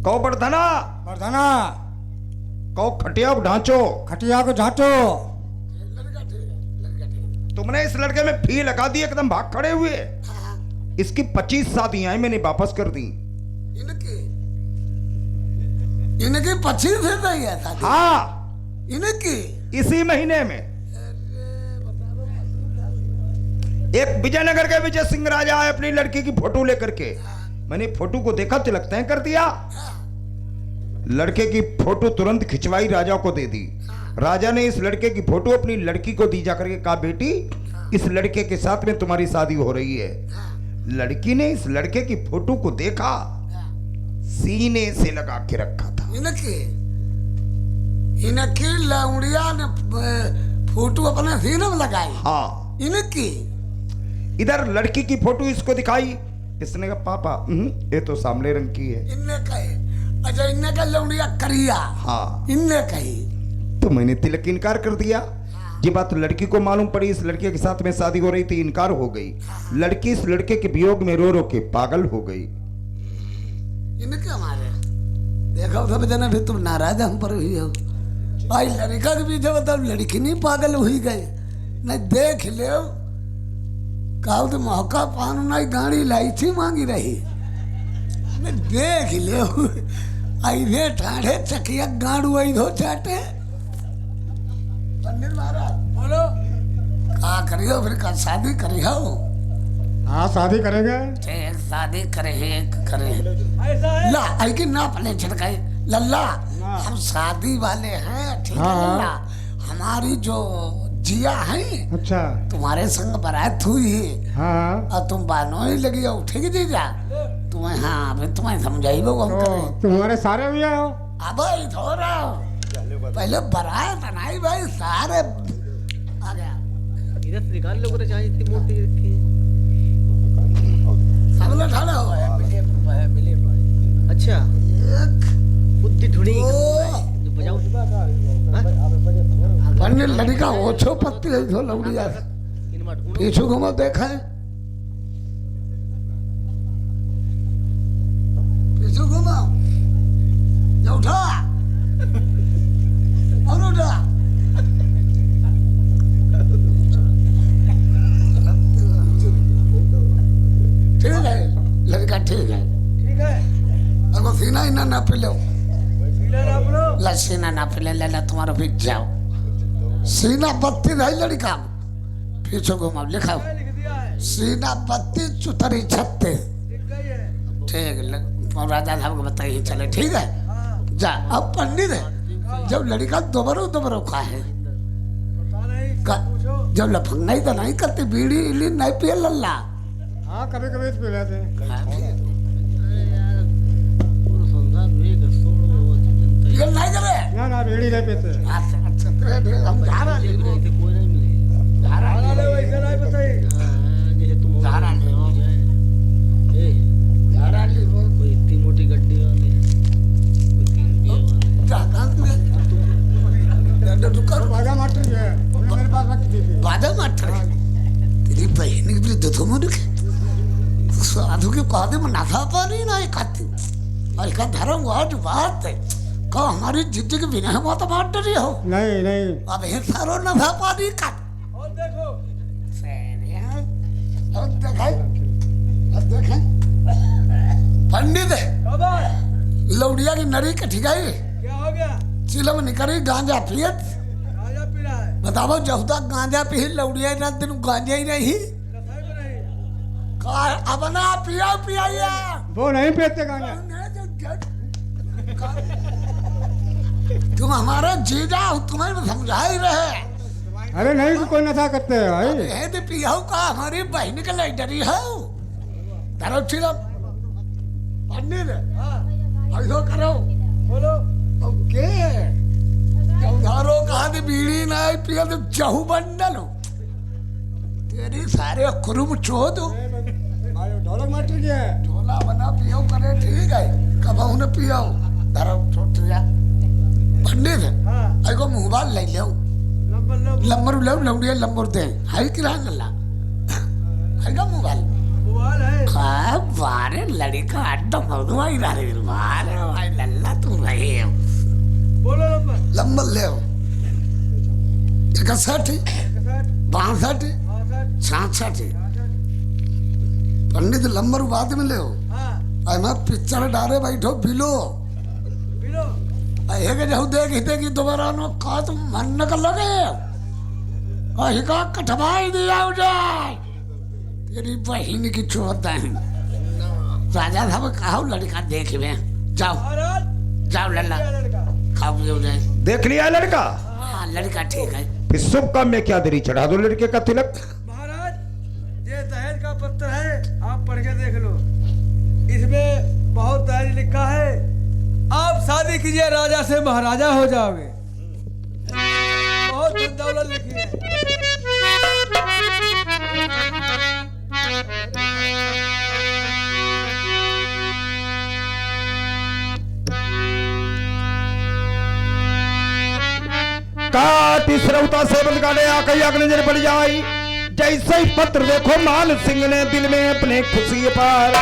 F: कहो बड़धना,
E: बरधना
F: कहो खटिया ढांचो।
E: खटिया को झाटो।
F: तुमने इस लड़के में फी लगा दी, एकदम भाग खड़े हुए। इसकी 25 शादियां मैंने वापस कर दी।
B: इनकी 25 से नहीं है शादी।
F: हाँ
B: इनकी
F: इसी महीने में एक विजयनगर के विजय सिंह राजा आए अपनी लड़की की फोटो लेकर के। मैंने फोटो को देखा, तिलक तय कर दिया। लड़के की फोटो तुरंत खिंचवाई, राजा को दे दी। राजा ने इस लड़के की फोटो अपनी लड़की को दी, जाकर के कहा बेटी इस लड़के के साथ में तुम्हारी शादी हो रही है। लड़की ने इस लड़के की फोटो को देखा, सीने से लगा के रखा था।
B: इनकी लौड़िया ने फोटो अपने सीने में लगाई।
F: हाँ,
B: इनकी
F: इधर लड़की की फोटो इसको दिखाई। इसने कहा पापा ये तो सामने रंग की है।
B: इनने कही, अच्छा इनने कहा लौड़िया करिया।
F: हाँ,
B: इनने कही
F: तो मैंने तिलक इनकार कर दिया। ये बात लड़की को मालूम पड़ी। इस लड़के के साथ में शादी हो रही थी, इनकार हो गई। लड़की इस लड़के के वियोग में रो रो के पागल हो गई।
B: इनके हमारे देखो सब जना फिर तुम नाराज हम पर हुई हो। भाई लड़का के पीछे बताओ, लड़की नहीं पागल हुई गई। नहीं देख ले कहा तो मौका पान ना गाड़ी लाई थी मांगी रही। मैं देख ले ऐसे ठाढ़े चकिया गाड़ू आई धो चाटे। पंडित महाराज
C: बोलो।
B: का करियो फिर का शादी करियो।
G: हाँ शादी करेंगे।
B: ठीक शादी करे
C: ऐसा है।
B: ला आई कि ना पले छिड़काई लल्ला हम शादी वाले हैं ठीक है
G: हाँ।
B: लल्ला। हमारी जो जिया है
G: अच्छा।
B: तुम्हारे संग बारात हुई
G: हाँ
B: और तुम बानो ही लगी हो ठीक है जीजा तुम्हें। हाँ अभी तुम्हें समझाई लो हम
G: तो
B: करे।
G: तुम्हारे सारे भैया हो।
B: अब थोड़ा पहले बारात बनाई भाई सारे आ गया
D: इधर से निकाल लो चाहे इतनी मोटी रखी है।
B: सब लोग खड़ा हुआ है।
D: अच्छा
B: एक
D: बुद्धि ढूंढी
B: दो
D: जो बजाओ।
B: पन्ने लड़का ओछो पत्ती है जो लौड़िया पीछू घुमो देखा है पीछू घुमो जा उठा और उठा ठीक है लड़का ठीक है।
C: ठीक है।
B: अगो सीना ही ना पे लो
C: सीना नाप लो।
B: ला सीना ना पे ले ला तुम्हारा भी जाओ सीना 32 है लड़का पीछे घुमाओ लिखाओ
C: लिख दिया है।
B: सीना 32 चुतरी 36
C: लिख गई है।
B: ठीक राजा साहब को बताइए चले ठीक है।
C: हाँ।
B: जा अब पंडित है जब लड़का दोबारा खा है
C: पता नहीं पूछो।
B: जब लफंगा ही तो नहीं करते बीड़ी इली नहीं पिए लल्ला।
G: हाँ कभी कभी पी लेते हैं।
B: ये नहीं करे
G: ना बीड़ी नहीं पीते।
B: अच्छा अच्छा हम जा रहा ले
D: कोई नहीं मिले।
B: जा रहा
C: अरे वैसे नहीं बताई।
D: जैसे तुम
B: जा रहा ले जा रहा ले
D: कोई इतनी मोटी गड्डी वाले कोई 3 बिया वाले।
B: जा कांत में रुका
G: बाजा मास्टर जी है, उन्होंने मेरे पास रखी थी।
B: बाजा मास्टर तेरी बहन की भी दुधो मुझे साधु के कादे में नफा पानी ना खाती और का धर्म वाट बात है का हमारी जिद्दी के बिना मत मार डरी हो।
G: नहीं
B: अब ये सारो नफा पानी का
C: और देखो।
B: अब देखें पंडित है
C: अब
B: लौड़िया की नरी कटी गई
C: क्या हो गया?
B: चिलम निकली गांजा पियत
C: गांजा पी रहा है।
B: बताओ जब तक गांजा पी लौड़िया ना दिन गांजा ही नहीं
C: नशे में नहीं।
B: का अब ना पिया पिया
G: वो नहीं पीते गांजा।
B: तुम हमारा जीजा हो तुम्हें समझा ही रहे।
G: अरे नहीं कोई नशा करते हैं भाई।
B: है तो पियाओ का हमारी बहन के लिए डरी हो धरो चिलम पंडित
C: हाँ।
B: ऐसा करो
C: बोलो।
B: ओके चौधारो कहा थी बीड़ी नहीं पिया तो चहु बंडल हो तेरी सारे कुरुम चो दो
G: ढोलक मास्टर जी है।
B: झोला बना पियो करे ठीक है कब उन्हें पियो धरो छोट जा पंडित
C: हाँ।
B: अगो मोबाइल ले लो
C: नंबर
B: लंबर लो लौड़िया लंबर दे हाई किरा गल्ला अगो मोबाइल
C: मोबाइल है।
B: का बारे लड़का अड्डा मौदवाई रहे बारे भाई लल्ला तुम रहे हो
C: बोलो नंबर।
B: लंबर ले 61 62 66 पंडित लंबर बाद में ले
C: हाँ।
B: मैं पिक्चर डारे बैठो बिलो
C: बिलो।
B: के जाऊ देखी दोबारा नो का तुम मन न कर लगे अही का कटवाई दिया जाए तेरी बहन की चोट है। राजा साहब कहा लड़का देख में जाओ
C: महाराज
B: जाओ लल्ला
C: क्या लड़का?
B: खाओ पियो जाए।
F: देख लिया लड़का?
B: हाँ लड़का ठीक है।
F: फिर शुभ काम में क्या देरी चढ़ा दो लड़के का तिलक।
C: महाराज ये दहेज का पत्र है। आप पढ़ के देख लो, इसमें बहुत दहेज लिखा है। आप शादी कीजिए राजा से महाराजा हो जाओगे। बहुत धन दौलत लिखी है।
F: काट श्रौता से बंद काटे आकई आग नजर पड़ जाई। जैसे ही पत्र देखो मान सिंह ने दिल में अपने खुशी पार।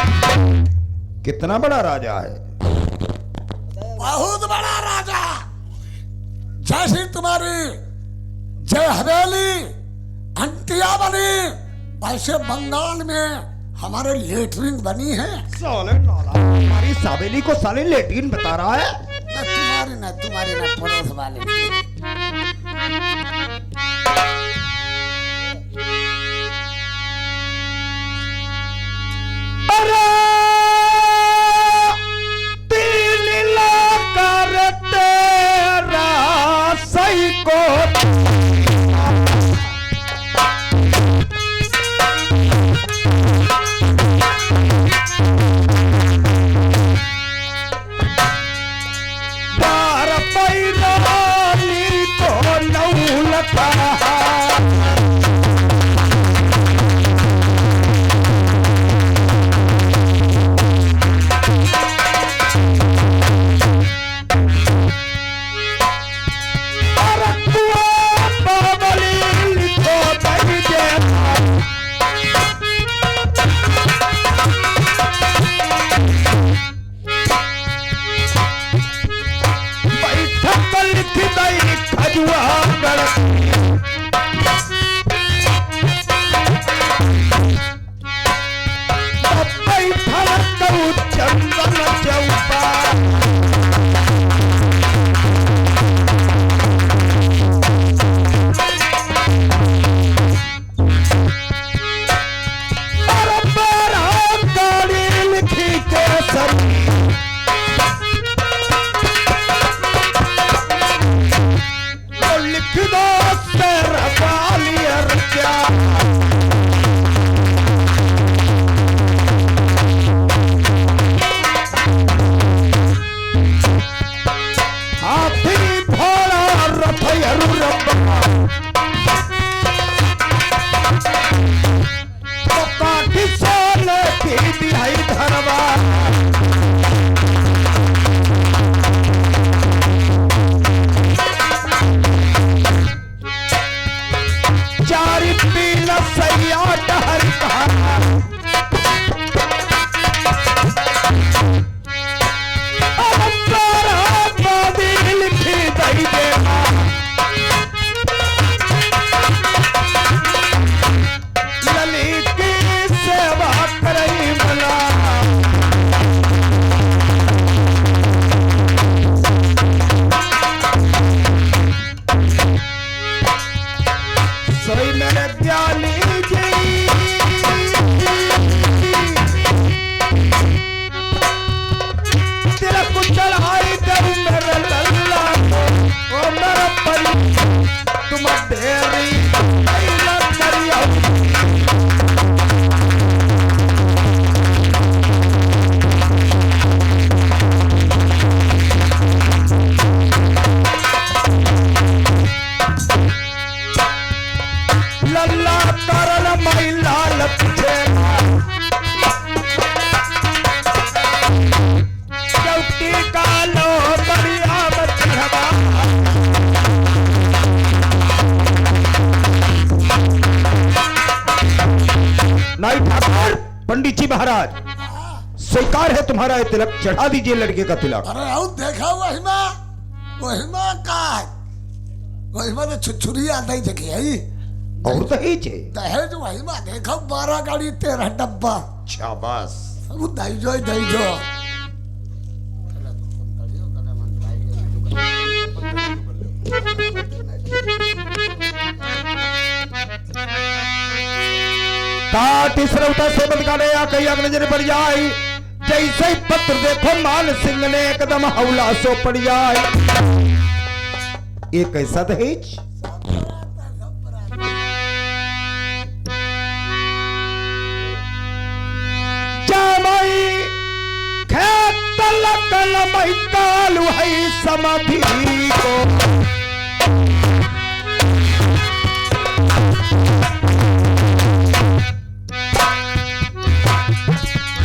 F: कितना बड़ा राजा है,
B: बहुत बड़ा राजा। जैसी तुम्हारी जय हवेली अंटिया बनी, वैसे बंगाल में हमारे लेटरिन बनी है।
F: साले नाला हमारी साबेली को साले लेटिन बता रहा है।
B: तुम्हारी न पड़ोस वाले की।
F: अरे तीन लाख तेरा सही को पंडित जी महाराज स्वीकार है तुम्हारा ये तिलक, चढ़ा दीजिए लड़के का तिलक।
B: अरे आओ देखा वहीमा का वहीमा तो छुछुरी आता ही देखी है
F: और दहेज है,
B: दहेज वहीमा देखा 12 गाड़ी 13 डब्बा।
F: शाबाश।
B: वो दही जो
F: काट श्रौता से बदकाने या कई अग नजर पड़ जाए। जैसे ही पत्र देखो मान सिंह ने एकदम हौला सो पड़ जाए। ये कैसा दहेज? श्यामाई खेत लगल मई कालू है समाधि को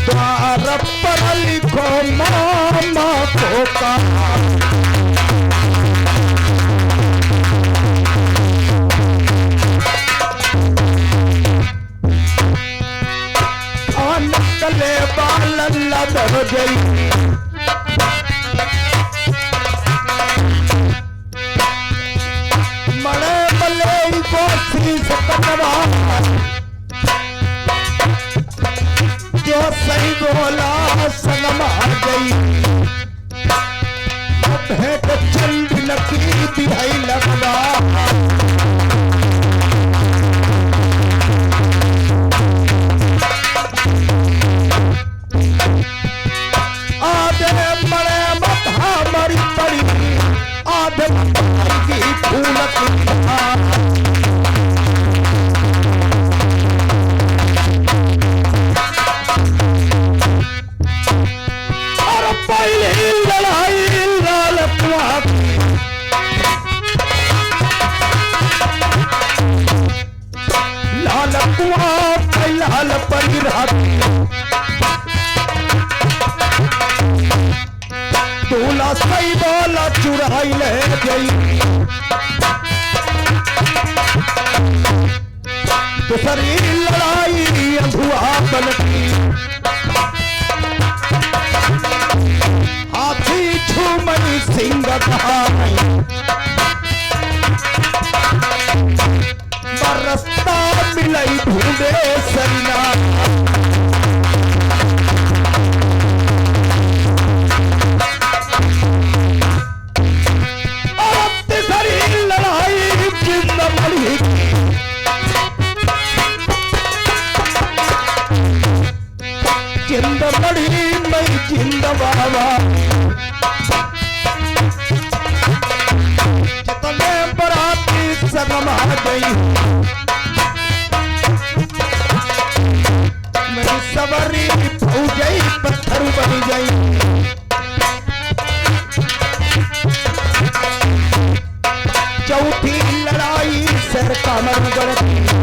F: द्वार पर लिखो मामा को कहा निकले बालन लदर गई मणे मले को शीश कटवा जो सही बोला सनमा गई भेंट चंद नकी दिहाई लगवा लाल परी दूल्हा सही बोला चुराई ले गई दूसरी लड़ाई अधुआ बनती हाथी झूमई सिंह कहा बरसता मिलई ढूंढे सैना जिंद बड़ी मैं जिंद बाबा जितने बराती सनमा गई मेरी सवारी हो गई पत्थर बन गई चौथी लड़ाई सर कामर गढ़ती